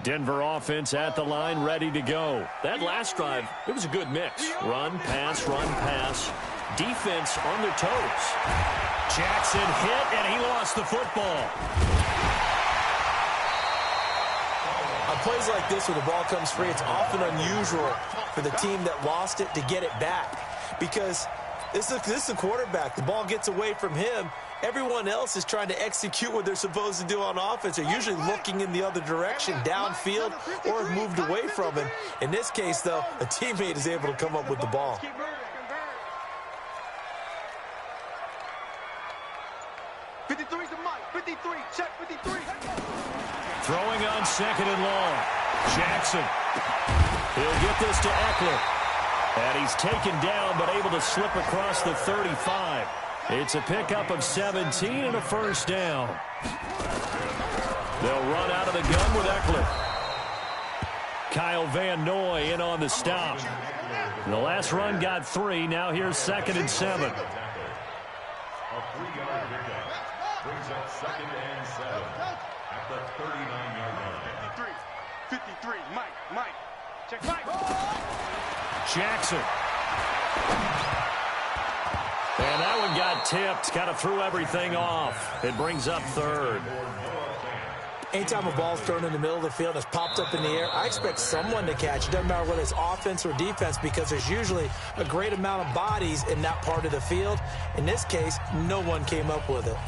Denver offense at the line, ready to go. That last drive, it was a good mix. Run, pass, run, pass. Defense on their toes. Jackson hit, and he lost the football. On plays like this where the ball comes free, it's often unusual for the team that lost it to get it back. Because this is a quarterback. The ball gets away from him. Everyone else is trying to execute what they're supposed to do on offense. They're usually looking in the other direction, downfield, or have moved away from him. In this case, though, a teammate is able to come up with the ball. Throwing on 2nd and long. Jackson. He'll get this to Eckler. And he's taken down, but able to slip across the 35. It's a pickup of 17 and a first down. They'll run out of the gun with Eckler. Kyle Van Noy in on the stop. The last run got 3. Now here's 2nd and 7. A 3-yard pickup brings up 2nd and 7 at the 39-yard line. 53, Mike. Check Mike. Jackson. And that one got tipped. Kind of threw everything off. It brings up 3rd. Anytime a ball's thrown in the middle of the field and it's popped up in the air, I expect someone to catch. It doesn't matter whether it's offense or defense because there's usually a great amount of bodies in that part of the field. In this case, no one came up with it.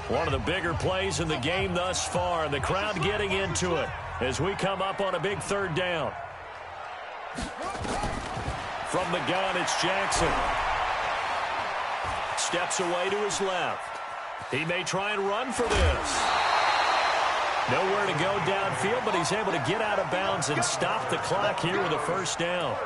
One of the bigger plays in the game thus far, and the crowd getting into it as we come up on a big 3rd down. From the gun, it's Jackson. Steps away to his left. He may try and run for this. Nowhere to go downfield, but he's able to get out of bounds and stop the clock here with a first down.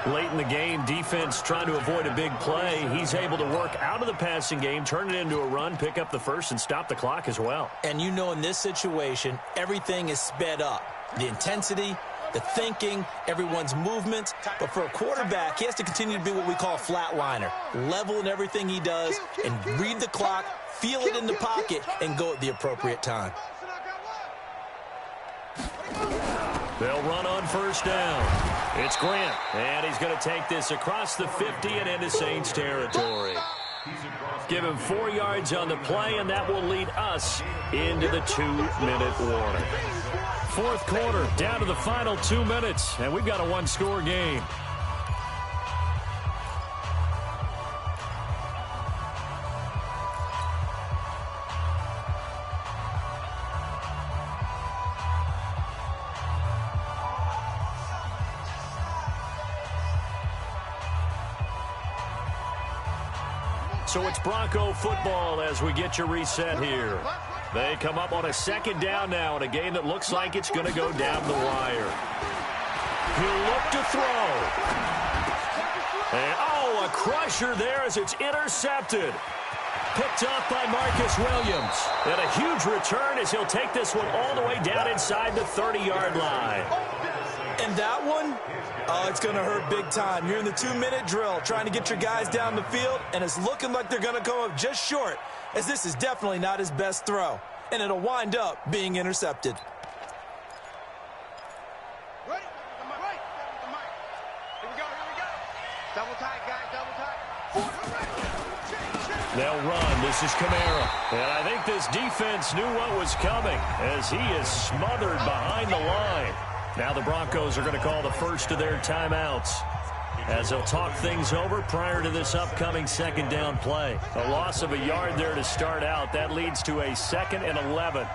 Late in the game, defense trying to avoid a big play. He's able to work out of the passing game, turn it into a run, pick up the first, and stop the clock as well. And you know in this situation, everything is sped up. The intensity, the thinking, everyone's movements. But for a quarterback, he has to continue to be what we call a flatliner. Level in everything he does and read the clock, feel it in the pocket, and go at the appropriate time. They'll run on first down. It's Grant, and he's going to take this across the 50 and into Saints territory. Give him 4 yards on the play, and that will lead us into the 2-minute warning. 4th quarter, down to the final 2 minutes, and we've got a 1-score game. So it's Bronco football as we get you reset here. They come up on a 2nd down now in a game that looks like it's going to go down the wire. He'll look to throw. And, a crusher there as it's intercepted. Picked off by Marcus Williams. And a huge return as he'll take this one all the way down inside the 30-yard line. And that one, it's going to hurt big time. You're in the 2-minute drill trying to get your guys down the field, and it's looking like they're going to come up just short, as this is definitely not his best throw. And it'll wind up being intercepted. Right. Here we go. Double tight, guys, double tight. They'll run. This is Kamara. And I think this defense knew what was coming as he is smothered behind the line. Now the Broncos are going to call the first of their timeouts as they'll talk things over prior to this upcoming 2nd down play. A loss of a yard there to start out. That leads to a 2nd and 11.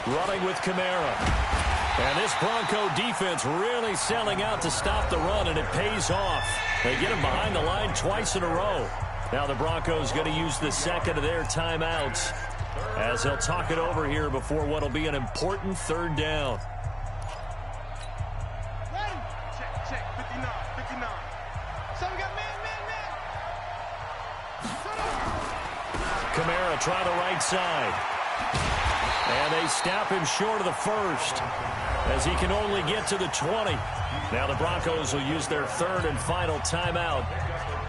Running with Kamara. And this Bronco defense really selling out to stop the run, and it pays off. They get him behind the line twice in a row. Now the Broncos going to use the 2nd of their timeouts as they'll talk it over here before what will be an important 3rd down. Check, 59. So we got man. Kamara try the right side. And they snap him short of the first as he can only get to the 20. Now the Broncos will use their 3rd and final timeout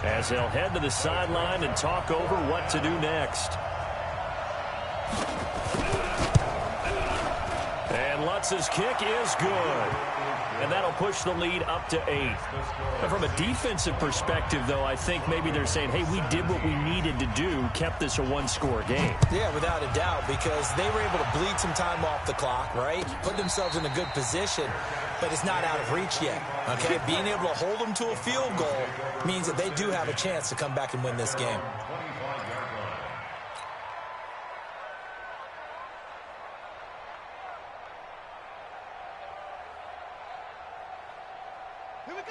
as they'll head to the sideline and talk over what to do next. And Lutz's kick is good. And that'll push the lead up to 8. And from a defensive perspective, though, I think maybe they're saying, hey, we did what we needed to do, kept this a 1-score game. Yeah, without a doubt, because they were able to bleed some time off the clock, right? Put themselves in a good position, but it's not out of reach yet, okay? Being able to hold them to a field goal means that they do have a chance to come back and win this game.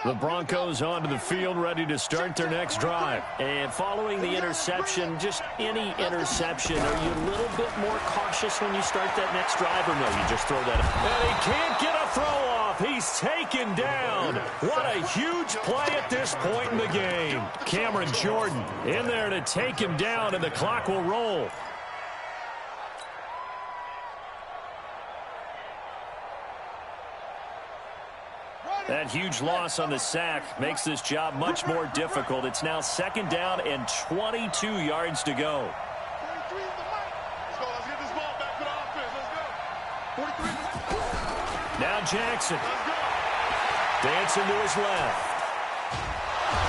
The Broncos onto the field, ready to start their next drive. And following the interception, just any interception, are you a little bit more cautious when you start that next drive, or no, you just throw that up? And he can't get a throw off. He's taken down. What a huge play at this point in the game. Cameron Jordan in there to take him down, and the clock will roll. That huge loss on the sack makes this job much more difficult. It's now 2nd down and 22 yards to go. Now Jackson. Dancing to his left.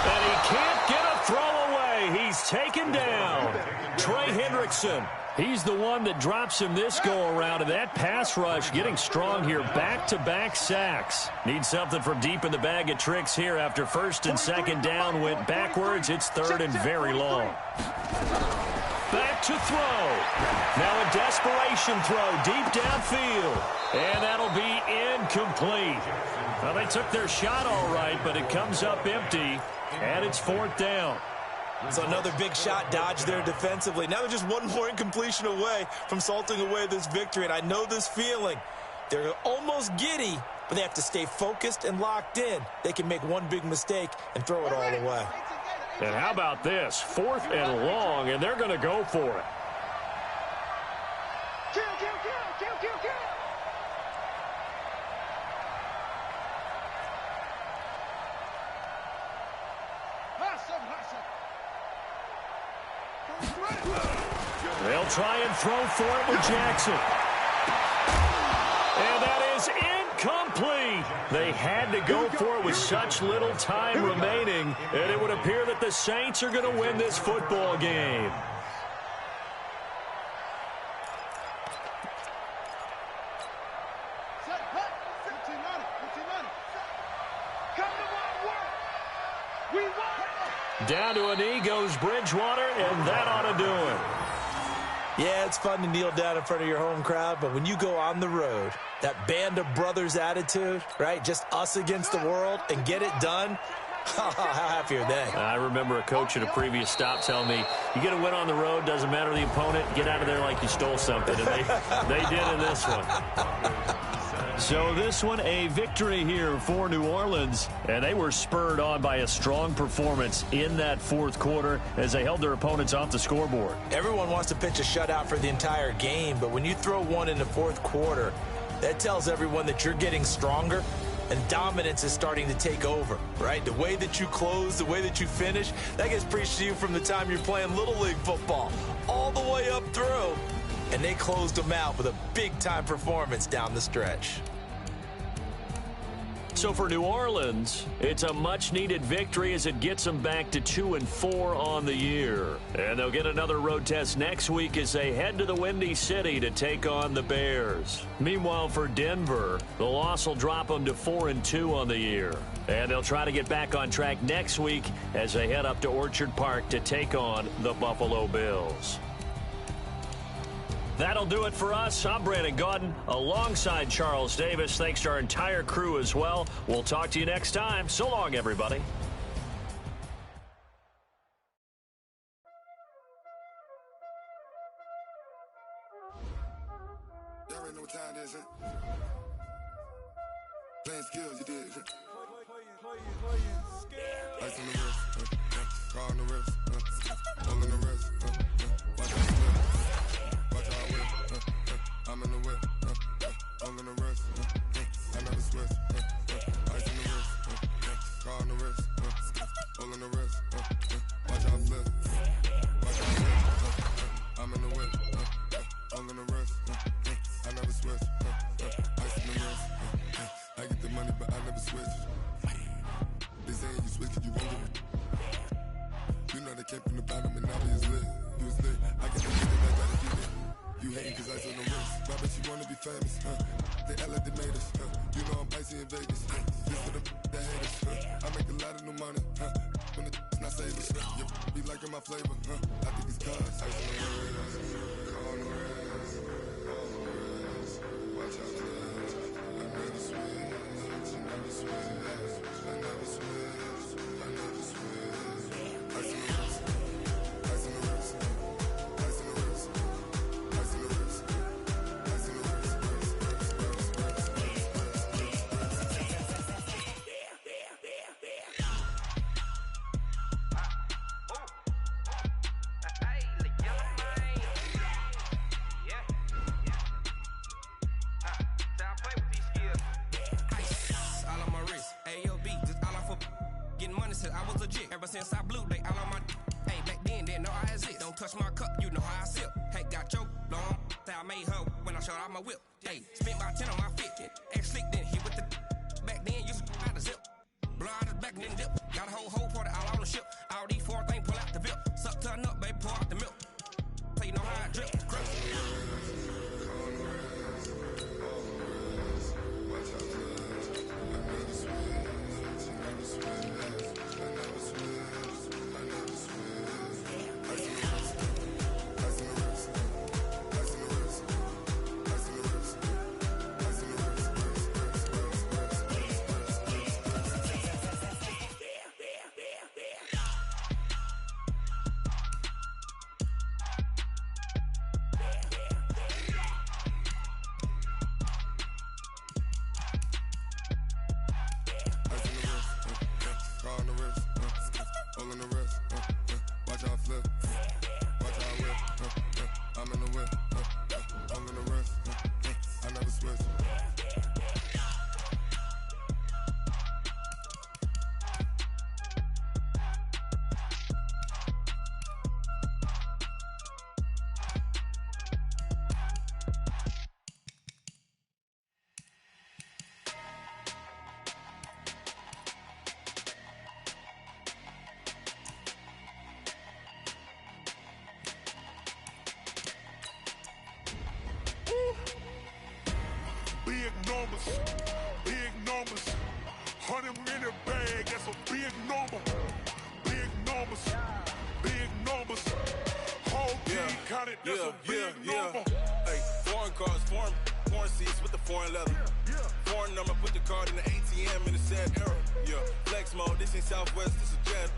And he can't get a throw away. He's taken down. Trey Hendrickson. He's the one that drops him this go-around, and that pass rush getting strong here. Back-to-back sacks. Need something from deep in the bag of tricks here after 1st and 2nd down went backwards. It's 3rd and very long. Back to throw. Now a desperation throw deep downfield. And that'll be incomplete. Well, they took their shot all right, but it comes up empty, and it's 4th down. So another big shot dodged there defensively. Now they're just one more incompletion away from salting away this victory. And I know this feeling. They're almost giddy, but they have to stay focused and locked in. They can make one big mistake and throw it all away. And how about this? 4th and long, and they're going to go for it. Kill, kill, kill, kill, kill, kill. They'll try and throw for it with Jackson. And that is incomplete. They had to go for it with such little time remaining, and it would appear that the Saints are going to win this football game. Down to a knee goes Bridgewater, and that ought to do it. Yeah, it's fun to kneel down in front of your home crowd, but when you go on the road, that band of brothers attitude, right, just us against the world, and get it done, how happy are they? I remember a coach at a previous stop telling me, you get a win on the road, doesn't matter the opponent, get out of there like you stole something, and they did in this one. So this one, a victory here for New Orleans, and they were spurred on by a strong performance in that 4th quarter as they held their opponents off the scoreboard. Everyone wants to pitch a shutout for the entire game, but when you throw one in the 4th quarter, that tells everyone that you're getting stronger and dominance is starting to take over, right? The way that you close, the way that you finish, that gets preached to you from the time you're playing Little League football all the way up through. And they closed them out with a big-time performance down the stretch. So for New Orleans, it's a much-needed victory as it gets them back to 2-4 on the year. And they'll get another road test next week as they head to the Windy City to take on the Bears. Meanwhile, for Denver, the loss will drop them to 4-2 on the year. And they'll try to get back on track next week as they head up to Orchard Park to take on the Buffalo Bills. That'll do it for us. I'm Brandon Gaudin alongside Charles Davis. Thanks to our entire crew as well. We'll talk to you next time. So long, everybody. Y'all already know what time it is, huh? Playing skills, you did. Ice on the wrist, car on the wrist, hole in the wrist, watch out slip, watch out whip, I'm in the whip, hole in the wrist, I never switch, ice on the wrist, car on the wrist, hole in the wrist, watch out flip, watch out whip, I'm in the whip, hole in the wrist, I never switch, ice on the wrist, I get the money but I never switch. They saying you switch cause you won't get it. You know they came from the bottom and now they is lit. You was lit, I can get it, I gotta get it. You hating cause ice on the wrist. Why bet you wanna be famous, They act like they made us, You know I'm icy in Vegas, This for the that hate us, I make a lot of new money, When the not savers, You be liking my flavor, I think it's cause ice on the wrist, on the wrist, watch out, I never switch, I never switch, I never said I was legit. Ever since I blew, they all on my. Hey, back then, didn't know I exist. Don't touch my cup, you know how I sip. Hey, got choked long. I made her when I showed out my whip. Hey, spent about 10 on my fit. Ex-slick, then hit with the. Back then, used to out the zip. Blow out his back and then dip. Got a whole party all on the ship. All these four things pull out the VIP. Suck, turn up, baby, pour out the milk. So you know how I drip. Big numbers, 100-minute bag, that's a big number. Big numbers, whole team counted, that's a big number. Hey, foreign cars, foreign seats with the foreign leather. Foreign number, put the card in the ATM in the sad era. Yeah, flex mode, this ain't Southwest, this is Jet.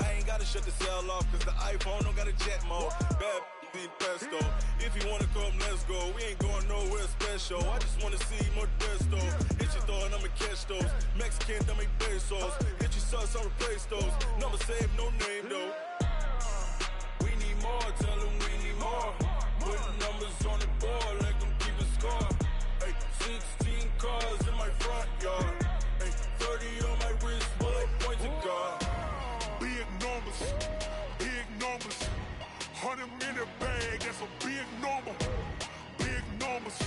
I ain't gotta shut the cell off, cause the iPhone don't got a jet mode. Bad be pesto. If you wanna come, let's go. We ain't going nowhere special. I just wanna see more desto. Hit your throw and I'ma catch those. Mexican, dummy pesos. Hit your sus, I'll replace those. Number save, no name though. We need more, tell them we need more. Putting numbers on the board, let them keep a score. Hey, 16 cars in my front yard. Hey, 30 on my wrist, bullet point to God. Big numbers, 100-minute bag, that's a big number. Big numbers,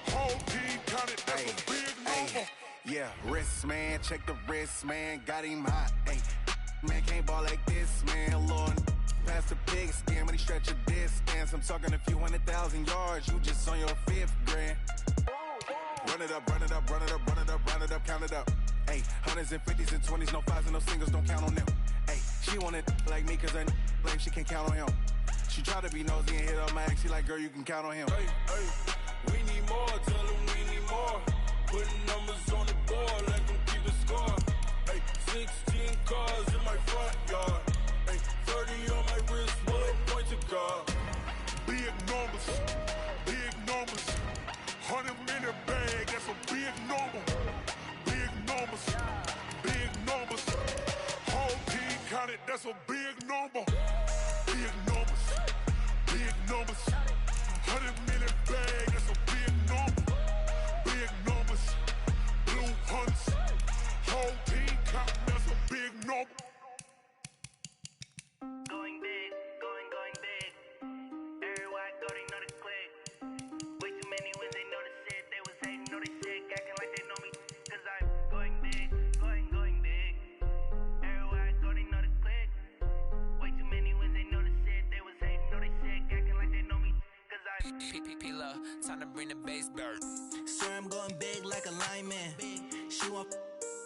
whole team counted, that's a big number. Yeah, wrist man, check the wrist man, got him hot. Ay, man can't ball like this, man. Lord, past the pig skin when he stretch a distance. I'm talking a few 100,000 yards, you just on your 5th grand. Run it up, count it up. Ay, hundreds and 50s and 20s, no 5s and no singles, don't count on them. Ay, she want it like me cause I like she can count on him. She try to be nosy and hit up my ex, she like, girl, you can count on him. Hey, we need more, tell them we need more. Putting numbers on the board, let them keep a score. Hey, 16 cars in my front yard. Hey, 30 on my wrist, bullet point to God. Big numbers, 100-minute bag, that's a big number. Big numbers, whole team counted, that's a big number. Big numbers, 100-minute bag, that's a big number. Big numbers, blue hunts, whole team counting, that's a big number. Going big, going big. Everywhere I go, they know the click. Way too many wins, they know the shit. They was hating, know they shit, acting like they know me. Cause I'm going big, going big. Everywhere I go, they know the click. Way too many wins, they know the shit. They was hating, know they shit, acting like they know me. Cause I'm P-P-P-Love, time to bring the bass bird. Swear I'm going big like a lineman. She want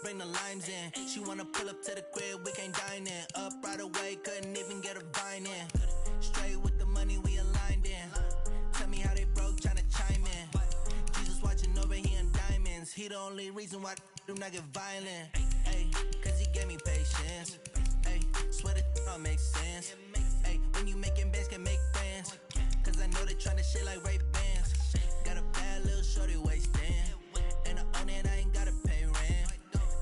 bring the limes in. She wanna pull up to the crib, we can't dine in. Up right away, couldn't even get a vine in. Straight with the money, we aligned in. Tell me how they broke, tryna chime in. Jesus watching over here in diamonds. He the only reason why do not get violent. Ay, cause he gave me patience. Ay, swear that all makes sense. Ay, when you making bands, can make friends. Cause I know they tryna shit like Ray-Bans. Got a bad little shorty wasting. And I own it, I ain't gotta pay rent.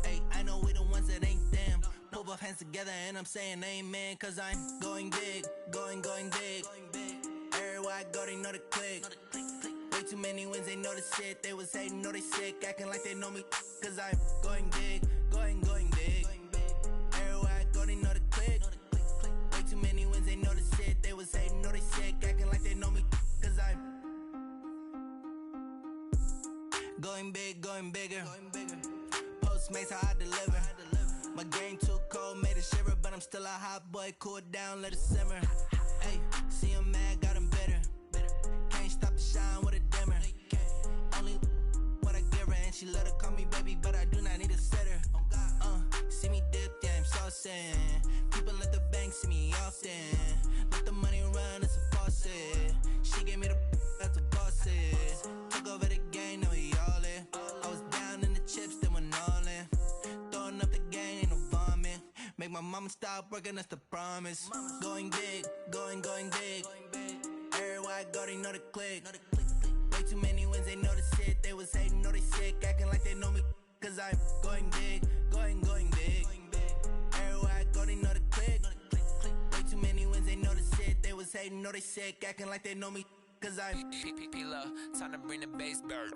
Ay, I know we the ones that ain't them. Put both hands together and I'm saying amen. Cause I'm going big, going big. Everywhere I go, they know the click. Way too many wins, they know the shit. They was hating, know they sick, acting like they know me. Cause I'm going big, going Going big, going bigger. Postmates, how I deliver. My game too cold, made it shiver, but I'm still a hot boy. Cool it down, let it simmer. Hey, see him mad, got him bitter. Can't stop the shine with a dimmer. Only what I give her, and she let her call me baby, but I do not need a sitter. See me dip, yeah, I'm saucing. People at the bank see me often. Let the money run, it's a faucet. She gave me the that's a boss is. Took over the game, now we all in. I was down in the chips, then went all in. Throwing up the game, ain't no vomit. Make my mama stop working, that's the promise. Going big, going big. Everywhere I go, they know the click. Way too many wins, they know the shit. They was hating, know they sick, acting like they know me. Cause I'm going big, going big. Everywhere I go, they know the click. Way too many wins, they know the shit. They was hating, know they sick, acting like they know me. Cause I'm P-P-P-Love, time to bring the bass bird.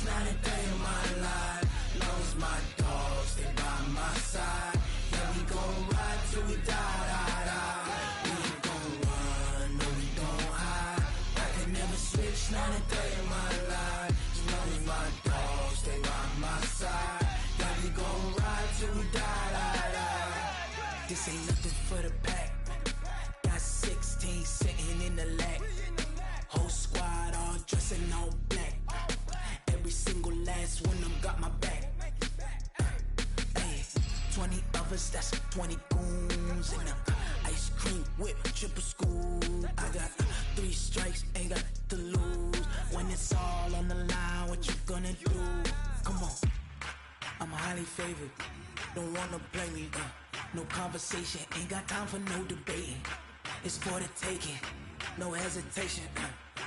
Not a day in my life. Lost my dogs, they by my side. Yeah, we gon' ride till we die. We ain't gon' run, no, we don't hide. I can never switch, not a day in my life. Lost my dogs, they by my side. Yeah, we gon' ride till we die. This ain't nothing for the pack. Got 16 sitting in the lap. Whole squad all dressing all black. Every single last one of them got my back. Hey, 20 of us, that's 20 goons. And ice cream whip, triple scoop. I got 3 strikes, ain't got to lose. When it's all on the line, what you gonna do? Come on, I'm highly favored. Don't wanna play me, no conversation. Ain't got time for no debating. It's for the taking, no hesitation.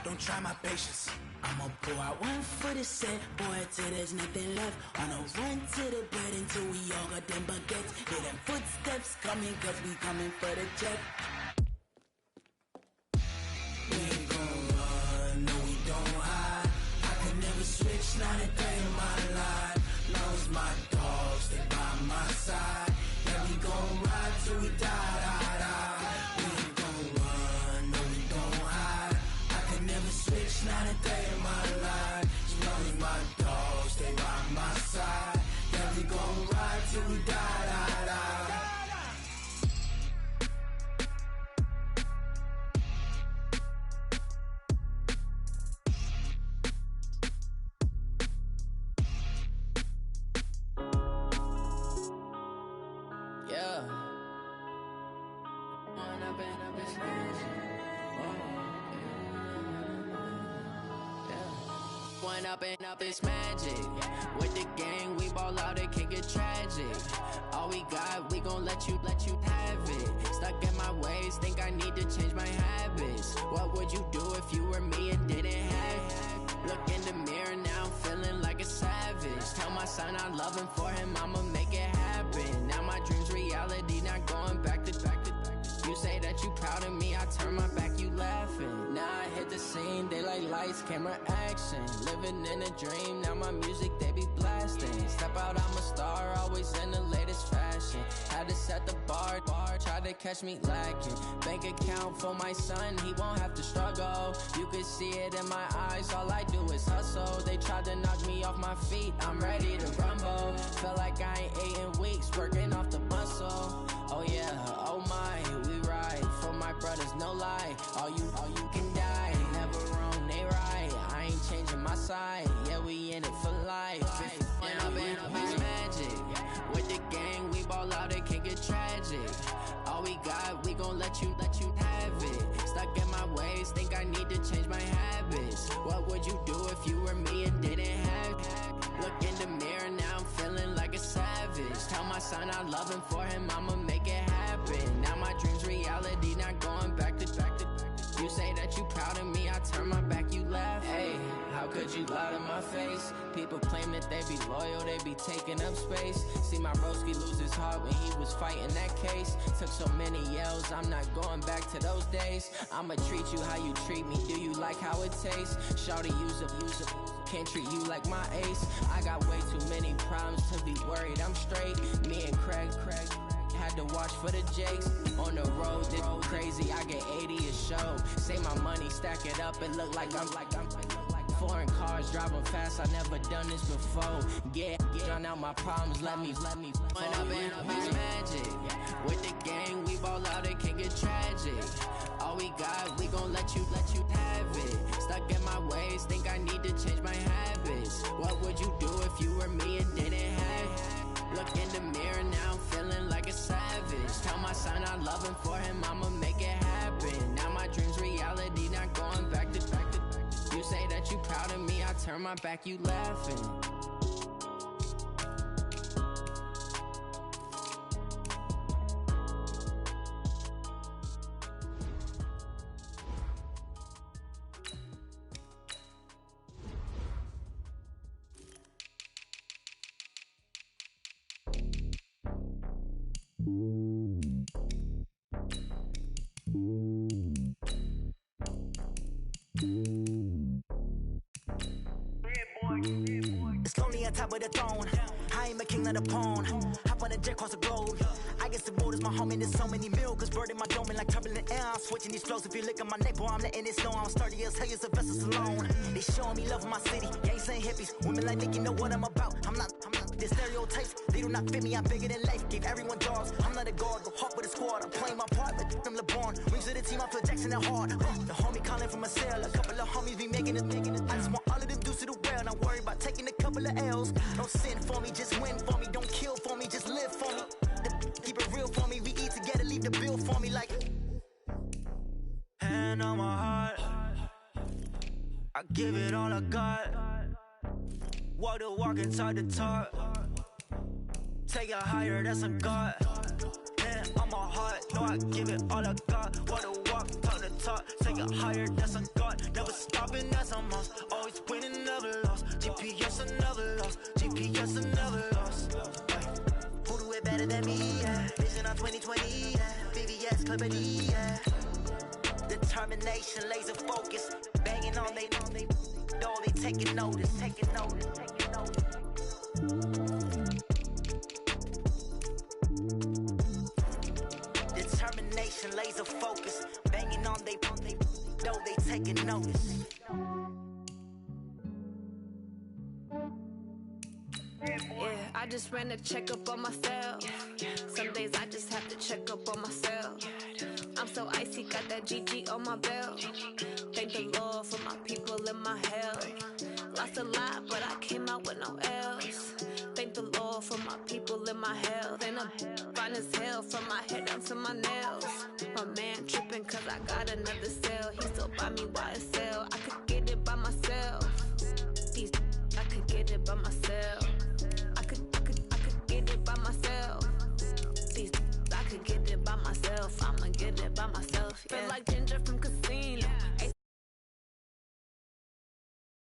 Don't try my patience. I'ma pour out one for the set, boy, till there's nothing left. On a run to the bed until we all got them baguettes. Hear them footsteps coming, cause we coming for the check. We ain't gon' run, no, we don't hide. I can never switch, not a day in my life. Lost my dogs, they by my side. Yeah, we gon' ride till we die. We ain't gon' run, no, we don't hide. I can never switch, not a day in my life. Lost my dogs, they by my side. Yeah, we gon' ride till we die. Yeah. One up and up, it's magic. With the gang, we ball out, it can get tragic. All we got, we gon' let you have it. Stuck in my ways, think I need to change my habits. What would you do if you were me and didn't have it? Look in the mirror, now I'm feeling like a savage. Tell my son I love him, for him I'ma make it happen. Now my dream's reality, not going back to. You say that you proud of me, I turn my back, you laughing. Now I hit the scene, daylight lights, camera action. Living in a dream, now my music, they be blasting. Step out, I'm a star, always in the latest fashion. Had to set the bar, try to catch me lacking. Bank account for my son, he won't have to struggle. You can see it in my eyes, all I do is hustle. They tried to knock me off my feet, I'm ready to rumble. Feel like I ain't ate in weeks, working off the muscle. Oh yeah, oh my, we ride for my brothers, no lie. All you can die, never wrong, they right. I ain't changing my side, yeah, we in it for life. And up it's magic. With the gang, we ball out, it can get tragic. All we got, we gon' let you have it. Stuck in my ways, think I need to change my habits. What would you do if you were me and didn't have it? Look in the mirror, now I'm feeling like a savage. Tell my son I love him, for him I'ma make it happen. Now my dream's reality, not going back to. You say that you proud of me, I turn my back, you laugh. Hey, how could you lie to my face? People claim that they be loyal, they be taking up space. See my broski lose his heart when he was fighting that case. Took so many yells, I'm not going back to those days. I'ma treat you how you treat me, do you like how it tastes? Shawty, use up, can't treat you like my ace. I got way too many problems to be worried, I'm straight. Me and Craig had to watch for the Jakes. On the road, this crazy, I get 80 a show. Say my money, stack it up, it look like I'm foreign cars, driving fast, I never done this before. Get drown out my problems, let me When up in magic, with the gang, we ball out, it can get tragic. All we got, we gon' let you have it. Stuck in my ways, think I need to change my habits. What would you do if you were me and didn't have it? Look in the mirror, now I'm feeling like a savage. Tell my son I love him, for him I'ma make it happen. Now my dream's reality, not going back to. You say that you proud of me, I turn my back, you laughing. It's lonely on top of the throne. I am a king of the pawn. Hop on a jet across the globe. I guess the road is my home and there's so many milkers burning my dome like turbulent air. I'm switching these flows. If you look at my neck, boy, I'm letting it snow. I'm sturdy as hell, it's a vessel alone. They showing me love in my city. Gangs ain't hippies. Women like Nicky know what I'm about. I'm not the stereotypes. They do not fit me. I'm bigger than life. Gave everyone dogs. I'm not a guard. Go hard with a squad. I'm playing my part, but I'm LeBron. Wings of the team. I feel Jackson and hard. The homie calling from a cell. A couple of homies be making it. I just want all of them dudes to the well. Not worry about taking a couple of L's. Don't sin for me, just win for me. Don't kill for me, just live for me. Keep it real for me. We eat together, leave the bill for me like. Hand on my heart, I give it all I got. Walk the walk and talk the talk. Take it higher, that's a God. Hand on my heart, no, I give it all I got. Walk the walk, talk the talk. Take it higher, that's a God. Never stopping, that's a must. Always winning, never lost. GPS, I never lost. GPS, I never lost. Who do it better than me? Yeah. Vision on 2020. Yeah. VVS, Clippity. Yeah. Determination, laser focus. Banging on they door, they taking notice. Determination, laser focus. Banging on they door, they taking notice. Yeah, I just ran a checkup on myself. Some days I just have to check up on myself. I'm so icy, got that GG on my belt. Thank the Lord for my people and my health. Lost a lot, but I came out with no L's. Thank the Lord for my people and my health. And I'm fine as hell from my head down to my nails. My man tripping cause I got another cell. He still buy me YSL. I could get it by myself. I could get it by myself. I could get it by myself. I could get it by myself. I'ma get it by myself. Yeah. Feel like Ginger from Casino.